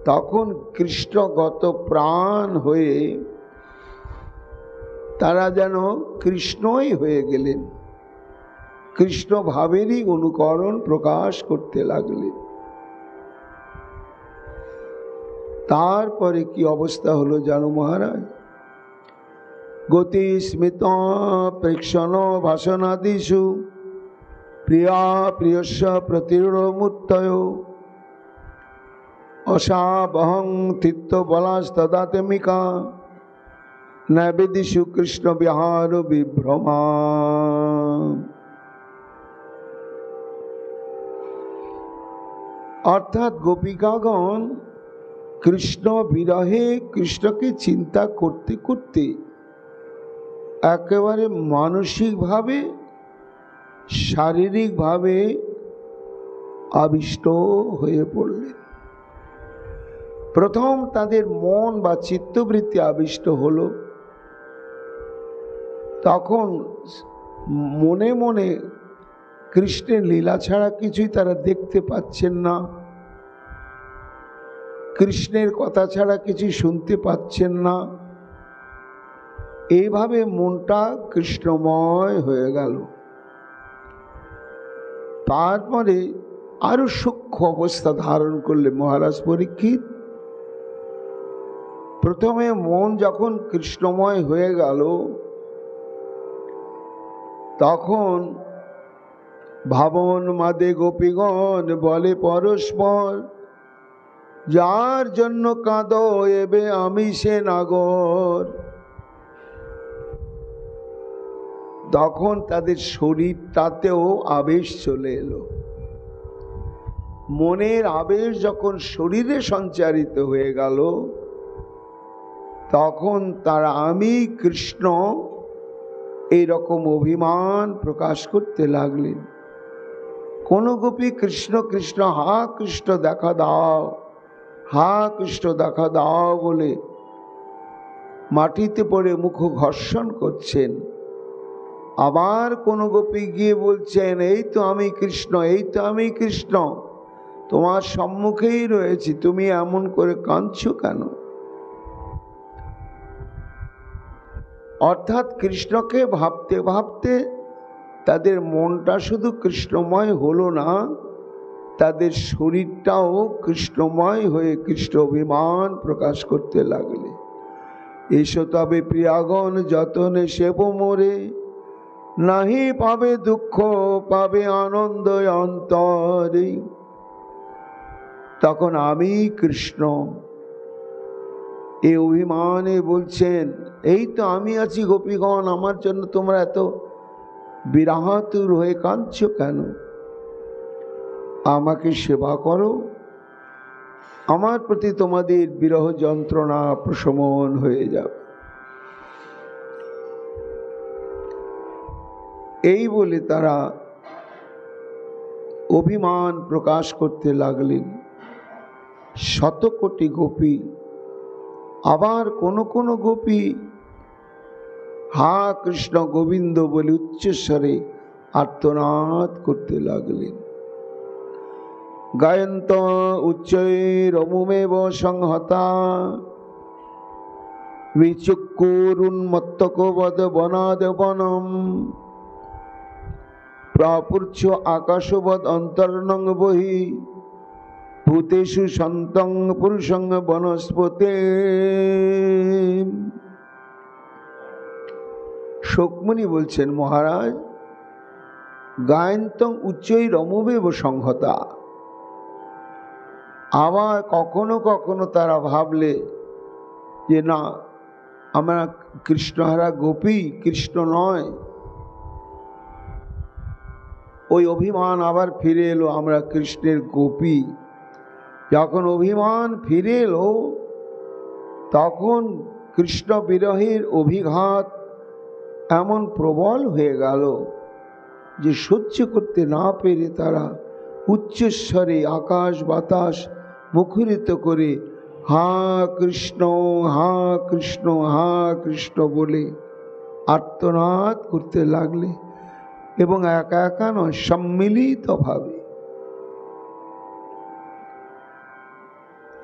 তখন কৃষ্ণগত প্রাণ হয়ে তারা যেন কৃষ্ণই হয়ে গেলেন, কৃষ্ণ ভাবেরই অনুকরণ প্রকাশ করতে লাগলেন। তারপরে কি অবস্থা হলো জানো মহারাজ? গতি স্মিত প্রেক্ষণ ভাষণাদিষু প্রিয়া প্রিয়স্য প্রতিরূঢ়মূর্তয় অসাবহং তিত্ত বলাস্তদাত্মিকা নৈবেদিষু কৃষ্ণ বিহার বিভ্রমা। অর্থাৎ গোপিকাগণ কৃষ্ণ বিরহে কৃষ্ণকে চিন্তা করতে করতে একেবারে মানসিকভাবে শারীরিকভাবে আবিষ্ট হয়ে পড়লেন। প্রথম তাদের মন বা চিত্তবৃত্তি আবিষ্ট হলো, তখন মনে মনে কৃষ্ণের লীলা ছাড়া কিছুই তারা দেখতে পাচ্ছেন না, কৃষ্ণের কথা ছাড়া কিছু শুনতে পাচ্ছেন না। এইভাবে মনটা কৃষ্ণময় হয়ে গেল। তারপরে আরো সূক্ষ্ম অবস্থা ধারণ করলে মহারাজ পরীক্ষিত। প্রথমে মন যখন কৃষ্ণময় হয়ে গেল, তখন ভাবন মাদে গোপীগণ বলে পরস্পর, যার জন্য কাঁদো এবে আমি সে নাগর। তখন তাদের শরীরটাতেও আবেশ চলে এলো। মনের আবেশ যখন শরীরে সঞ্চারিত হয়ে গেল, তখন তারা আমি কৃষ্ণ এইরকম অভিমান প্রকাশ করতে লাগলেন। কোন গোপী কৃষ্ণ কৃষ্ণ হা কৃষ্ণ দেখা দাও, হা কৃষ্ণ দেখা দাও বলে মাটিতে পড়ে মুখ ঘর্ষণ করছেন। আবার কোন গোপী গিয়ে বলছেন, এই তো আমি কৃষ্ণ, এই তো আমি কৃষ্ণ, তোমার সম্মুখেই রয়েছি, তুমি এমন করে কাঁদছো কেন? অর্থাৎ কৃষ্ণকে ভাবতে ভাবতে তাদের মনটা শুধু কৃষ্ণময় হলো না, তাদের শরীরটাও কৃষ্ণময় হয়ে কৃষ্ণ অভিমান প্রকাশ করতে লাগলে। এসো তবে প্রিয়াগণ যতনে সেব মোরে, নাহি পাবে দুঃখ পাবে আনন্দ অন্তরে। তখন আমি কৃষ্ণ এই অভিমানে বলছেন, এই তো আমি আছি গোপীগণ, আমার জন্য তোমরা এত বিরাহাতুর হয়ে কাঁদছো কেন? আমাকে সেবা করো, আমার প্রতি তোমাদের বিরহ যন্ত্রণা প্রশমন হয়ে যাবে। এই বলে তারা অভিমান প্রকাশ করতে লাগলেন। শত কোটি গোপী, আবার কোন কোন গোপী হা কৃষ্ণ গোবিন্দ বলে উচ্চস্বরে আর্তনাদ করতে লাগলেন। গায়ন্ত উচ্চৈরমুমেব সংহতা বিচক্ষুরুন্মত্তকবদ বনাদ বনম প্রাপুর্য আকাশবদ অন্তর্নং বহি ভূতেষু সন্তং পুরুষং বনস্পতে। শোকমুনি বলছেন, মহারাজ, গায়ন্তং উচ্চৈ রমবেব সংহতা, আবার কখনো কখনো তারা ভাবলে যে না, আমরা কৃষ্ণহারা গোপী, কৃষ্ণ নয়। ওই অভিমান আবার ফিরে এলো, আমরা কৃষ্ণের গোপী। যখন অভিমান ফিরে এলো তখন কৃষ্ণ বিরহের অভিঘাত এমন প্রবল হয়ে গেল যে সহ্য করতে না পেরে তারা উচ্চস্বরে আকাশ বাতাস মুখরিত করে হা কৃষ্ণ হা কৃষ্ণ হা কৃষ্ণ বলে আর্তনাদ করতে লাগলে, এবং একা একা নয়, সম্মিলিতভাবে।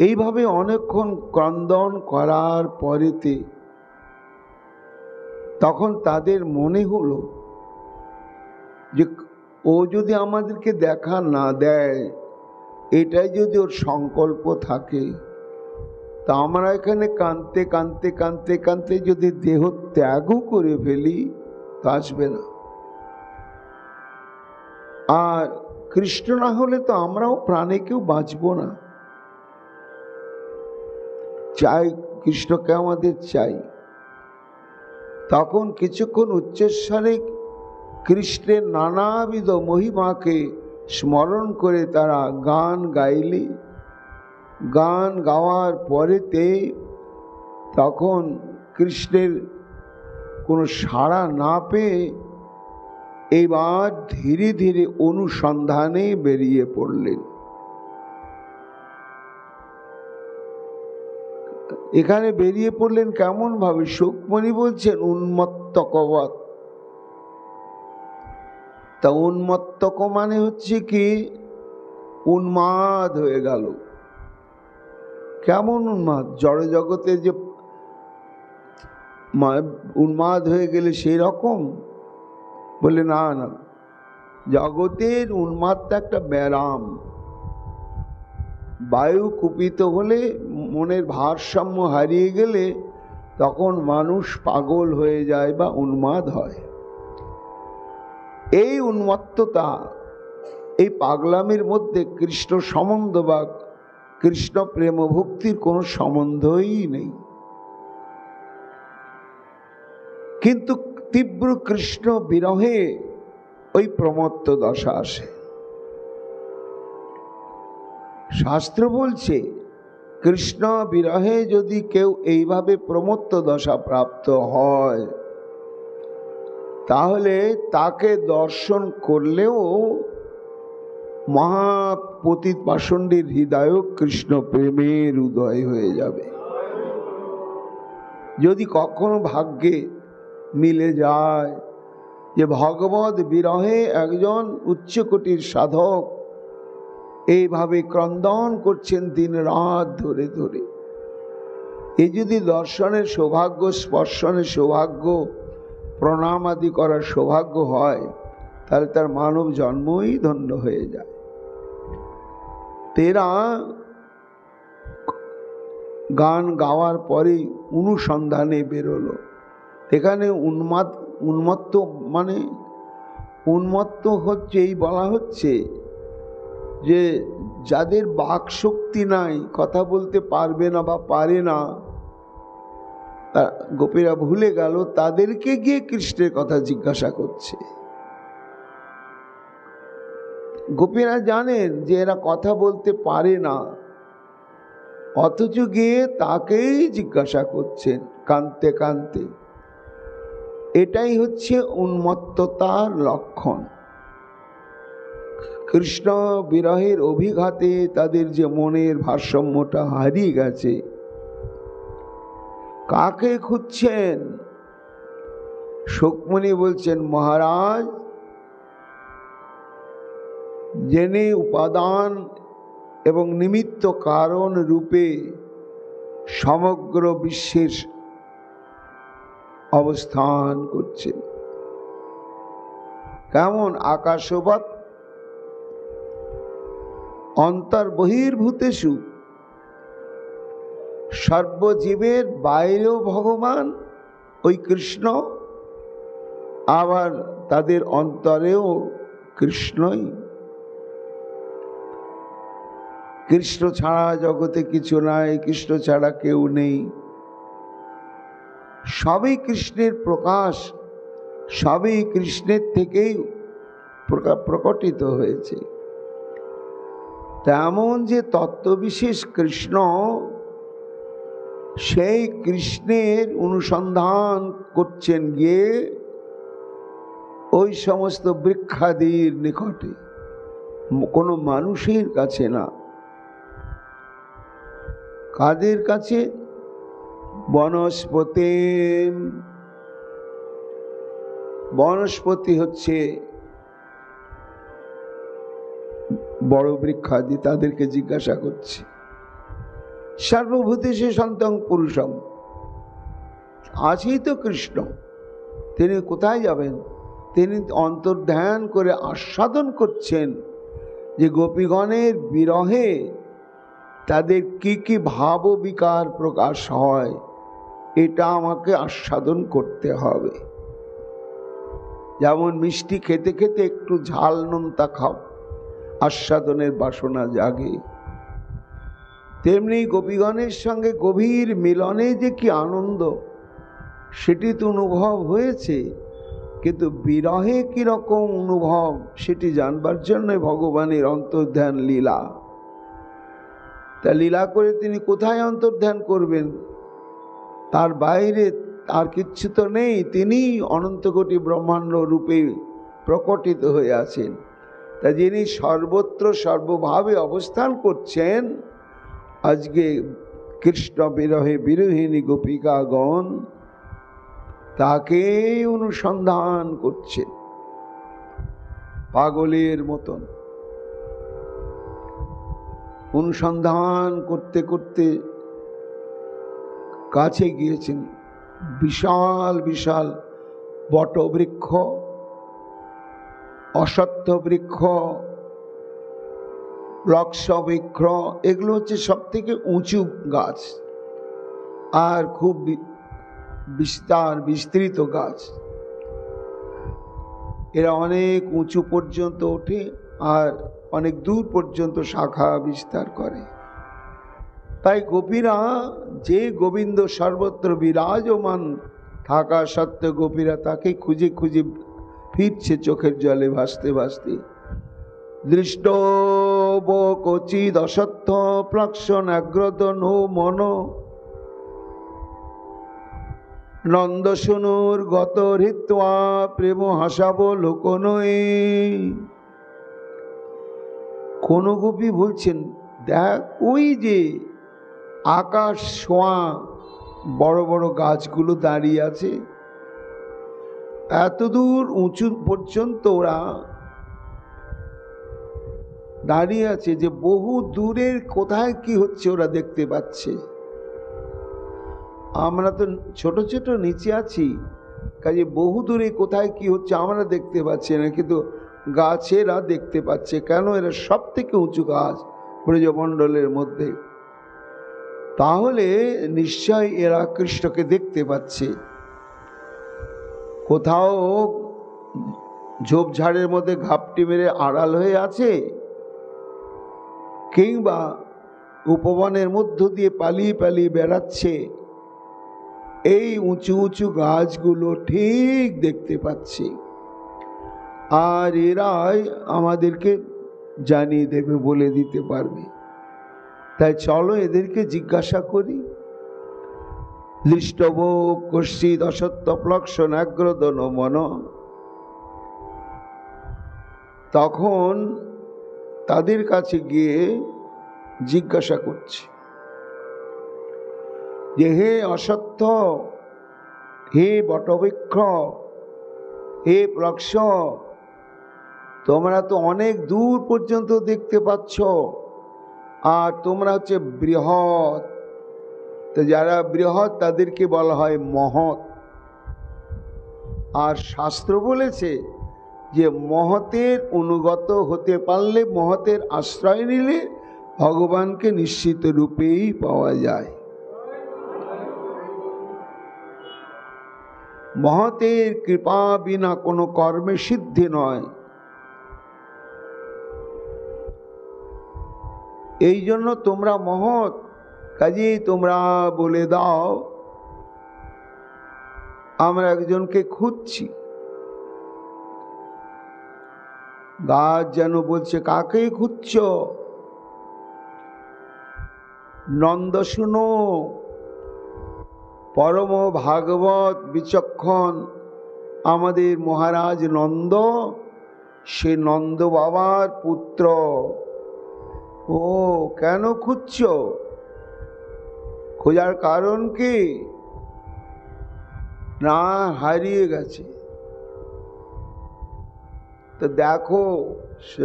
এইভাবে অনেকক্ষণ ক্রন্দন করার পরেতে তখন তাদের মনে হলো যে ও যদি আমাদেরকে দেখা না দেয়, এটাই যদি ওর সংকল্প থাকে, তা আমরা এখানে কাঁদতে কাঁদতে কাঁদতে কাঁদতে যদি দেহ ত্যাগও করে ফেলি তা আসবে না। আর কৃষ্ণ না হলে তো আমরাও প্রাণে কেউ বাঁচব না। চাই কৃষ্ণকে, আমাদের চাই। তখন কিছুক্ষণ উচ্চস্বরে কৃষ্ণের নানাবিধ মহিমাকে স্মরণ করে তারা গান গাইলে। গান গাওয়ার পরেতে তখন কৃষ্ণের কোনো সাড়া না পেয়ে এবার ধীরে ধীরে অনুসন্ধানে বেরিয়ে পড়লেন। এখানে বেরিয়ে পড়লেন কেমন ভাবে? শোকমণি বলছেন উন্মত্তকবৎ। তা উন্মত্তক মানে হচ্ছে কি, উন্মাদ হয়ে গেল। কেমন উন্মাদ? জড় জগতে যে উন্মাদ হয়ে গেলে সেই রকম? বলে না না, জগতের উন্মাদটা একটা ব্যারাম। বায়ু কুপিত হলে, মনের ভারসাম্য হারিয়ে গেলে তখন মানুষ পাগল হয়ে যায় বা উন্মাদ হয়। এই উন্মত্ততা, এই পাগলামির মধ্যে কৃষ্ণ সম্বন্ধ বা কৃষ্ণ প্রেম ভক্তির কোনো সম্বন্ধই নেই। কিন্তু তীব্র কৃষ্ণ বিরহে ওই প্রমত্ত দশা আসে। শাস্ত্র বলছে কৃষ্ণ বিরহে যদি কেউ এইভাবে প্রমত্ত দশা প্রাপ্ত হয়, তাহলে তাকে দর্শন করলেও মহাপতিত পাষণ্ডীর হৃদয় কৃষ্ণ প্রেমের উদয় হয়ে যাবে। যদি কখনো ভাগ্যে মিলে যায় যে ভগবত বিরহে একজন উচ্চকোটির সাধক এইভাবে ক্রন্দন করছেন দিন রাত ধরে ধরে, এই যদি দর্শনের সৌভাগ্য, স্পর্শনের সৌভাগ্য, প্রণাম আদি করার সৌভাগ্য হয়, তাহলে তার মানব জন্মই ধন্য হয়ে যায়। তেরা গান গাওয়ার পরে অনুসন্ধানে বেরোলো। এখানে উন্মত্ত মানে উন্মত্ত হচ্ছে, এই বলা হচ্ছে যে যাদের বাক শক্তি নাই, কথা বলতে পারবে না বা পারে না, গোপীরা ভুলে গেল, তাদেরকে গিয়ে কৃষ্ণের কথা জিজ্ঞাসা করছে। গোপীরা জানেন যে এরা কথা বলতে পারে না, অথচ গিয়ে তাকেই জিজ্ঞাসা করছেন কাঁদতে কাঁদতে। এটাই হচ্ছে উন্মত্ততার লক্ষণ। কৃষ্ণ বিরহের অভিঘাতে তাদের যে মনের ভারসাম্যটা হারিয়ে গেছে, কাকে খুঁজছেন? শুকমুনি বলছেন, মহারাজ, যিনি উপাদান এবং নিমিত্ত কারণ রূপে সমগ্র বিশ্বের অবস্থান করছেন। কেমন? আকাশবৎ অন্তর্বহির্ভূতেষু, সর্বজীবের বাইরেও ভগবান ওই কৃষ্ণ, আবার তাদের অন্তরেও কৃষ্ণই। কৃষ্ণ ছাড়া জগতে কিছু নাই, কৃষ্ণ ছাড়া কেউ নেই। সবই কৃষ্ণের প্রকাশ, সবই কৃষ্ণের থেকেই প্রকটিত হয়েছে। তেমন যে তত্ত্ববিশেষ কৃষ্ণ, সেই কৃষ্ণের অনুসন্ধান করছেন গিয়ে ওই সমস্ত বৃক্ষাদির নিকটে, কোনো মানুষের কাছে না। কাদের কাছে? বনস্পতি। বনস্পতি হচ্ছে বড় বৃক্ষাদি, তাদেরকে জিজ্ঞাসা করছে। সর্বভূতেষু সন্তং পুরুষম, আছেই তো কৃষ্ণ, তিনি কোথায় যাবেন? তিনি অন্তর্ধ্যান করে আস্বাদন করছেন যে গোপীগণের বিরহে তাদের কি কি ভাব বিকার প্রকাশ হয়, এটা আমাকে আস্বাদন করতে হবে। যেমন মিষ্টি খেতে খেতে একটু ঝাল নোনতা খাও, আস্বাদনের বাসনা জাগে, তেমনি গোপীগণের সঙ্গে গভীর মিলনে যে কি আনন্দ, সেটি তো অনুভব হয়েছে, কিন্তু বিরহে কিরকম অনুভব সেটি জানবার জন্য ভগবানের অন্তর্ধ্যান লীলা। তা লীলা করে তিনি কোথায় অন্তর্ধ্যান করবেন? তার বাইরে আর কিচ্ছু তো নেই, তিনি অনন্ত কোটি ব্রহ্মাণ্ড রূপে প্রকটিত হয়ে আছেন। তা যিনি সর্বত্র সর্বভাবে অবস্থান করছেন, আজকে কৃষ্ণ বিরহে বিরহিণী গোপিকাগণ তাকে অনুসন্ধান করছে পাগলের মতন। অনুসন্ধান করতে করতে কাছে গিয়েছেন বিশাল বিশাল বটবৃক্ষ, অশ্বত্থ বৃক্ষ, লক্ষ বৃক্ষ, এগুলো হচ্ছে সব থেকে উঁচু গাছ আর খুব বিস্তৃত গাছ। এরা অনেক উঁচু পর্যন্ত ওঠে আর অনেক দূর পর্যন্ত শাখা বিস্তার করে। তাই গোপীরা, যে গোবিন্দ সর্বত্র বিরাজমান থাকা সত্ত্বে গোপীরা তাকে খুঁজে খুঁজে ফিরছে চোখের জলে ভাসতে ভাসতে। দৃষ্ট কচিদ অসত্য প্লক্ষণ আগ্রদন মন, নন্দ শুনুর গত হৃত্বা প্রেম হাসাব লোকনয়ে। কোন গোপী বলছেন, দেখ ওই যে আকাশ ছোঁয়া বড় বড় গাছগুলো দাঁড়িয়ে আছে, এত দূর উঁচু পর্যন্ত ওরা দাঁড়িয়ে আছে যে বহু দূরের কোথায় কি হচ্ছে ওরা দেখতে পাচ্ছে। আমরা তো ছোট ছোট নিচে আছি, কাজে বহু দূরে কোথায় কি হচ্ছে আমরা দেখতে পাচ্ছি না, কিন্তু গাছেরা দেখতে পাচ্ছে। কেন? এরা সব থেকে উঁচু গাছ ব্রজমণ্ডলের মধ্যে। তাহলে নিশ্চয় এরা কৃষ্ণকে দেখতে পাচ্ছে। কোথাও ঝোপঝাড়ের মধ্যে ঘাপটি মেরে আড়াল হয়ে আছে, কিংবা উপবনের মধ্য দিয়ে পালিয়ে পালিয়ে বেড়াচ্ছে, এই উঁচু উঁচু গাছগুলো ঠিক দেখতে পাচ্ছে। আর এরাই আমাদেরকে জানিয়ে দেবে, বলে দিতে পারবে। তাই চলো এদেরকে জিজ্ঞাসা করি। দৃষ্টব কশ্চিদ অসত্য প্লক্ষণ আগ্রদন মন। তখন তাদের কাছে গিয়ে জিজ্ঞাসা করছে যে হে অশ্বত্থ, হে বটবৃক্ষ, হে বৃক্ষ, তোমরা তো অনেক দূর পর্যন্ত দেখতে পাচ্ছ, আর তোমরা হচ্ছে বৃহৎ। তো যারা বৃহৎ তাদেরকে বলা হয় মহৎ। আর শাস্ত্র বলেছে যে মহতের অনুগত হতে পারলে, মহতের আশ্রয় নিলে ভগবানকে নিশ্চিত রূপেই পাওয়া যায়। মহতের কৃপা বিনা কোনো কর্মে সিদ্ধি নয়। এই জন্য তোমরা মহৎ, কাজেই তোমরা বলে দাও আমরা একজনকে খুঁজছি। গাছ যেন বলছে কাকে খুঁজছ? নন্দ শুনো, পরম ভাগবত বিচক্ষণ আমাদের মহারাজ নন্দ, সে নন্দ বাবার পুত্র। ও কেন খুঁজছ? খোঁজার কারণ কি? না, হারিয়ে গেছে। তো দেখো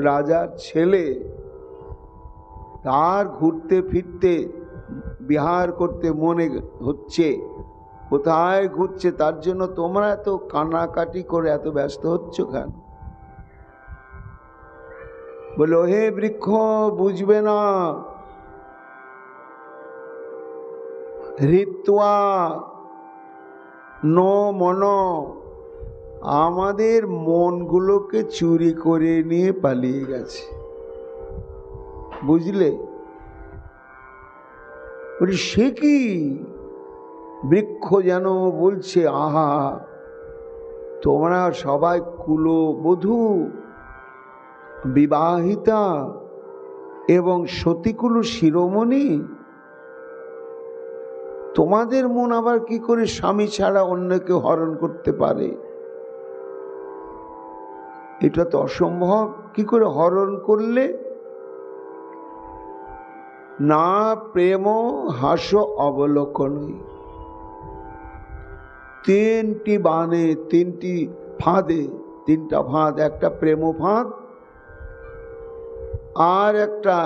রাজার ছেলে, তার ঘুরতে ফিরতে বিহার করতে মনে হচ্ছে, কোথায় ঘুরছে, তার জন্য তোমরা এত কান্নাকাটি করে এত ব্যস্ত হচ্ছ কেন? বলো হে বৃক্ষ, বুঝবে না? হৃত্বা নো মন, আমাদের মনগুলোকে চুরি করে নিয়ে পালিয়ে গেছে। বুঝলে? বলি সে কি? বৃক্ষ যেন বলছে আহা, তোমরা সবাই কুলবধূ, বিবাহিতা এবং সতীকুল শিরোমণি, তোমাদের মন আবার কি করে স্বামী ছাড়া অন্যকে হরণ করতে পারে? এটা তো অসম্ভব। কি করে হরণ করলে? না প্রেম হাস অবলোকনই। তিনটি বানে, তিনটি ফাঁদে, তিনটা ফাঁদ, একটা প্রেম ফাঁদ, আর একটা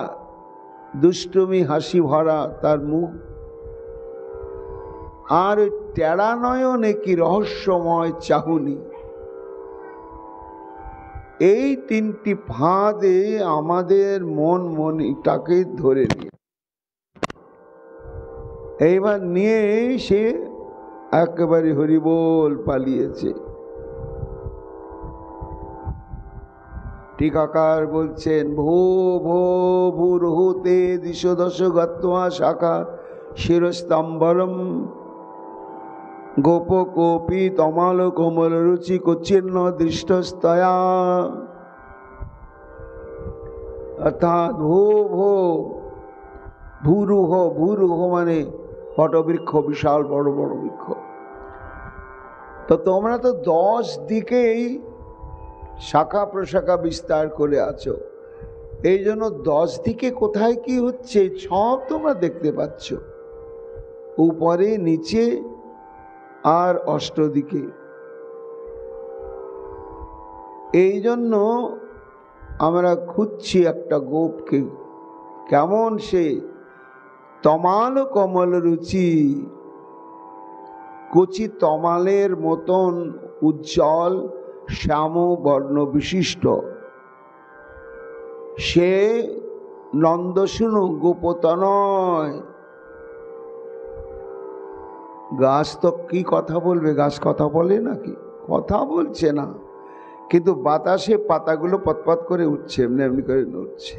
দুষ্টুমি হাসি ভরা তার মুখ, আর ওই টেরা নয়নে কি রহস্যময় চাহুনি। এই তিনটি ফাঁদে আমাদের মনটাকে ধরে নিয়ে, এইবার নিয়ে সে একেবারে হরিবোল পালিয়েছে। টিকাকার বলছেন ভো ভো ভূরহুতে দিশ দশ গত্বা শাখা শিরস্তম্বরম গোপ কোপি তমাল কোমল রুচি কোচিন্ন দৃষ্টস্তয়া। অর্থাৎ ভো ভো, ভূরুহ, ভূরুহ মানে বটবৃক্ষ, বিশাল বড় বড় বৃক্ষ। তো তোমরা তো 10 দিকেই শাখা প্রশাখা বিস্তার করে আছো, এই জন্য 10 দিকে কোথায় কি হচ্ছে সব তোমরা দেখতে পাচ্ছ, উপরে নিচে আর অষ্টদিকে। এই জন্য আমরা খুঁজছি একটা গোপকে, কেমন সে তমাল কমল রুচি, কচি তমালের মতন উজ্জ্বল শ্যাম বর্ণ বিশিষ্ট, সে নন্দশুনু গোপতনয়। গাছ তো কি কথা বলবে? গাছ কথা বলে নাকি? কথা বলছে না, কিন্তু বাতাসে পাতাগুলো পতপত করে উঠছে, এমনি এমনি করে নড়ছে।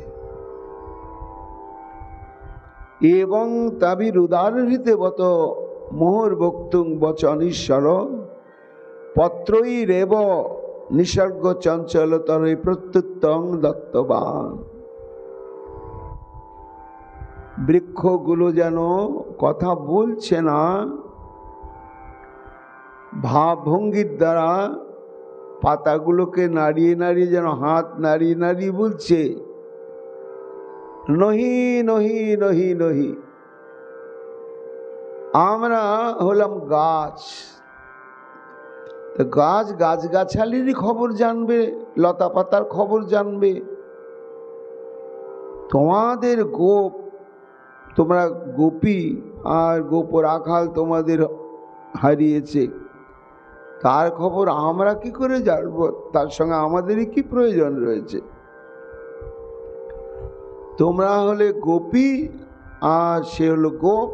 এবং তাবির উদারহৃতে বত মোহর বক্তুং বচনীশ্বর পত্রই রেব নিসর্গ চঞ্চলতরই প্রত্যুত্তং দত্তবান। বৃক্ষগুলো যেন কথা বলছে না, ভাবভঙ্গির দ্বারা পাতাগুলোকে নাড়িয়ে নাড়িয়ে যেন হাত নাড়িয়ে নাড়িয়ে বলছে নহি নহি নহি নহি। আমরা হলাম গাছ, গাছ গাছগাছালিরই খবর জানবে, লতা পাতার খবর জানবে। তোমাদের গোপ, তোমরা গোপী আর গোপ রাখাল তোমাদের হারিয়েছে, তার খবর আমরা কি করে জানবো? তার সঙ্গে আমাদেরই কি প্রয়োজন রয়েছে? তোমরা হলে গোপী আর সে হলো গোপ,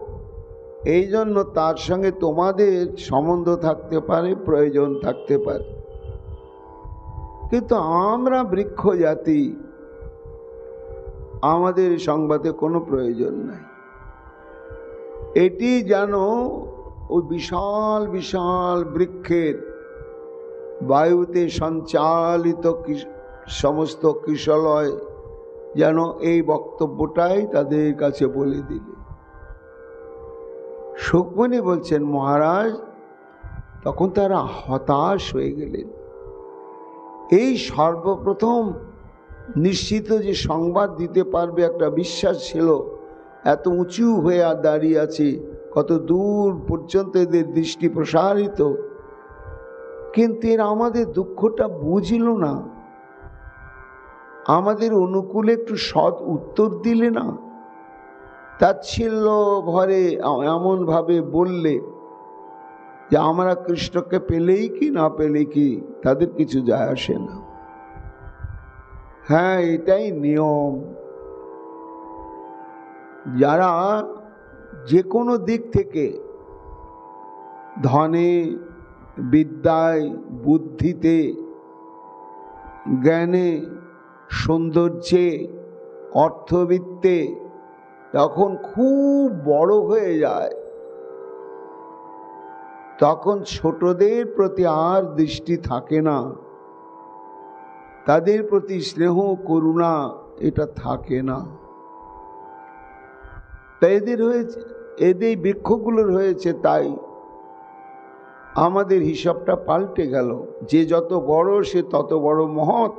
এই জন্য তার সঙ্গে তোমাদের সম্বন্ধ থাকতে পারে, প্রয়োজন থাকতে পারে। কিন্তু আমরা বৃক্ষ জাতি, আমাদের সংবাদে কোনো প্রয়োজন নাই। এটি যেন ওই বিশাল বিশাল বৃক্ষের বায়ুতে সঞ্চালিত সমস্ত কিশলয় যেন এই বক্তব্যটাই তাদের কাছে বলে দিলে। সুখমণি বলছেন, মহারাজ তখন তারা হতাশ হয়ে গেলেন। এই সর্বপ্রথম নিশ্চিত যে সংবাদ দিতে পারবে একটা বিশ্বাস ছিল, এত উঁচু হয়ে আর দাঁড়িয়ে আছে, কত দূর পর্যন্ত এদের দৃষ্টি প্রসারিত, কিন্তু এরা আমাদের দুঃখটা বুঝিল না, আমাদের অনুকূলে একটু সৎ উত্তর দিলে না, তাচ্ছিল্য ভরে এমনভাবে বললে যে আমরা কৃষ্ণকে পেলেই কি না পেলে কি তাদের কিছু যায় আসে না। হ্যাঁ, এটাই নিয়ম। যারা যে কোনো দিক থেকে ধনে, বিদ্যায়, বুদ্ধিতে, জ্ঞানে, সৌন্দর্যে, অর্থবিত্তে যখন খুব বড় হয়ে যায়, তখন ছোটদের প্রতি আর দৃষ্টি থাকে না, তাদের প্রতি স্নেহ করুণা এটা থাকে না। তাই এদের হয়েছে, এদের বৃক্ষগুলোর হয়েছে, তাই আমাদের হিসাবটা পাল্টে গেল। যে যত বড় সে তত বড় মহৎ,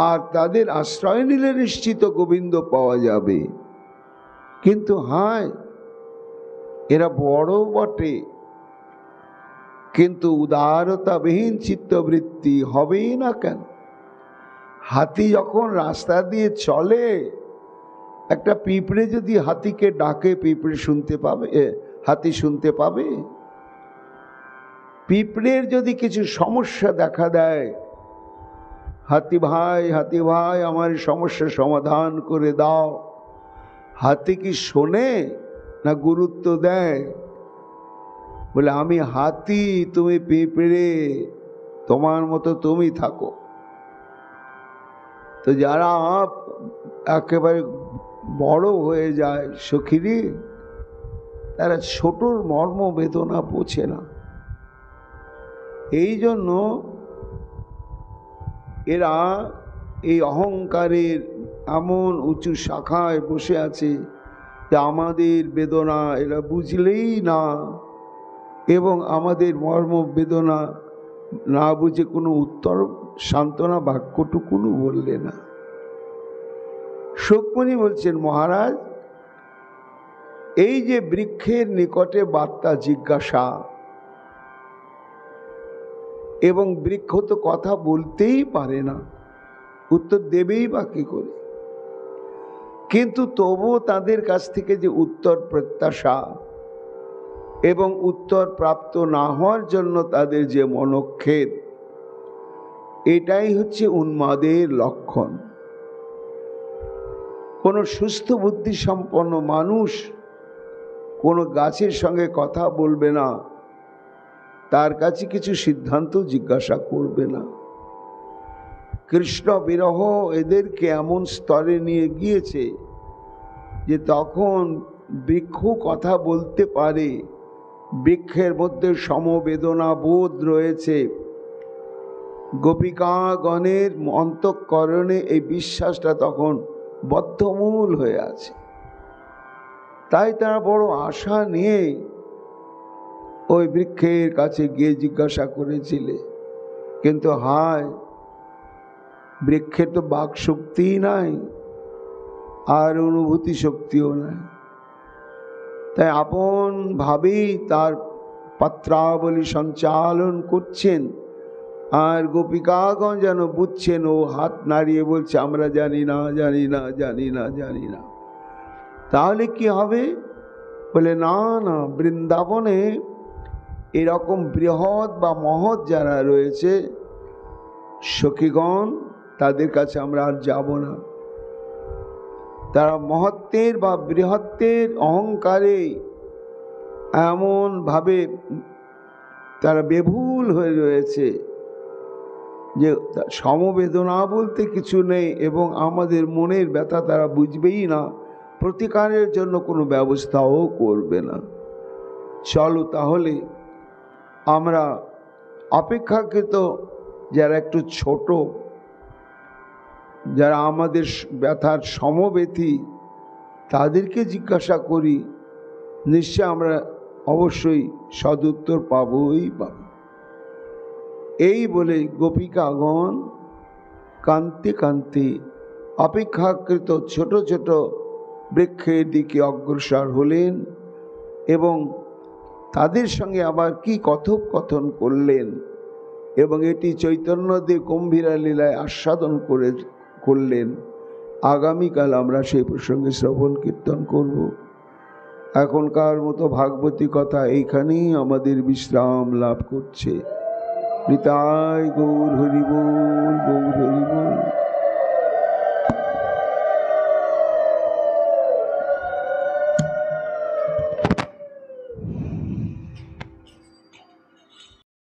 আর তাদের আশ্রয় নিলে নিশ্চিত গোবিন্দ পাওয়া যাবে। কিন্তু হায়, এরা বড় বটে, কিন্তু উদারতাবিহীন চিত্তবৃত্তি হবেই না কেন? হাতি যখন রাস্তা দিয়ে চলে, একটা পিঁপড়ে যদি হাতিকে ডাকে, পিঁপড়ে শুনতে পাবে? হাতি শুনতে পাবে? পিঁপড়ের যদি কিছু সমস্যা দেখা দেয়, হাতি ভাই আমার সমস্যা সমাধান করে দাও, হাতি কি শোনে না গুরুত্ব দেয়? বলে আমি হাতি, তুমি পিঁপড়ে, তোমার মতো তুমি থাকো। তো যারা একেবারে বড় হয়ে যায় সখীরে, তারা ছোটর মর্ম বেদনা বোঝে না। এই জন্য এরা এই অহংকারের এমন উঁচু শাখায় বসে আছে যে আমাদের বেদনা এরা বুঝলেই না, এবং আমাদের মর্ম বেদনা না বুঝে কোনো উত্তর সান্ত্বনা বাক্যটুকুনও বললে না। সুখমণি বলছেন, মহারাজ এই যে বৃক্ষের নিকটে বার্তা জিজ্ঞাসা, এবং বৃক্ষ তো কথা বলতেই পারে না, উত্তর দেবেই বা কি করে? কিন্তু তবুও তাদের কাছ থেকে যে উত্তর প্রত্যাশা এবং উত্তর প্রাপ্ত না হওয়ার জন্য তাদের যে মনোক্ষেদ, এটাই হচ্ছে উন্মাদের লক্ষণ। কোনো সুস্থ বুদ্ধি সম্পন্ন মানুষ কোনো গাছের সঙ্গে কথা বলবে না, তার কাছে কিছু সিদ্ধান্ত জিজ্ঞাসা করবে না। কৃষ্ণ বিরহ এদেরকে এমন স্তরে নিয়ে গিয়েছে যে তখন বৃক্ষ কথা বলতে পারে, বৃক্ষের মধ্যে সমবেদনা বোধ রয়েছে। গোপিকাগণের অন্তঃকরণে এই বিশ্বাসটা তখন বদ্ধমূল হয়ে আছে। তাই তারা বড় আশা নিয়ে ওই বৃক্ষের কাছে গিয়ে জিজ্ঞাসা করেছিলে, কিন্তু হায়, বৃক্ষের তো বাক শক্তি নাই, আর অনুভূতি শক্তিও নাই। তাই আপন ভাবেই তার পাত্রাবলী সঞ্চালন করছেন, আর গোপিকাগণ যেন বুঝছেন, ও হাত নাড়িয়ে বলছে আমরা জানি না, জানি না, জানি না, জানি না। তাহলে কি হবে? বলে না না, বৃন্দাবনে এরকম বৃহৎ বা মহৎ যারা রয়েছে সখীগণ, তাদের কাছে আমরা আর যাব না। তারা মহত্বের বা বৃহত্বের অহংকারে এমন ভাবে তারা বেভুল হয়ে রয়েছে যে সমবেদনা বলতে কিছু নেই, এবং আমাদের মনের ব্যথা তারা বুঝবেই না, প্রতিকারের জন্য কোনো ব্যবস্থাও করবে না। চলো তাহলে আমরা অপেক্ষাকৃত যারা একটু ছোট, যারা আমাদের ব্যথার সমবেথী, তাদেরকে জিজ্ঞাসা করি, নিশ্চয় আমরা অবশ্যই সদুত্তর পাবই পাব। এই বলে গোপিকাগণ কান্তি কান্তি অপেক্ষাকৃত ছোট ছোট বৃক্ষের দিকে অগ্রসর হলেন, এবং তাদের সঙ্গে আবার কি কথোপকথন করলেন, এবং এটি চৈতন্যদেব গম্ভীরা লীলায় আস্বাদন করলেন। আগামীকাল আমরা সেই প্রসঙ্গে শ্রবণ কীর্তন করব। এখনকার মতো ভাগবতী কথা এইখানেই আমাদের বিশ্রাম লাভ করছে। নিতাই গৌর হরি বল, গৌর হরি বল।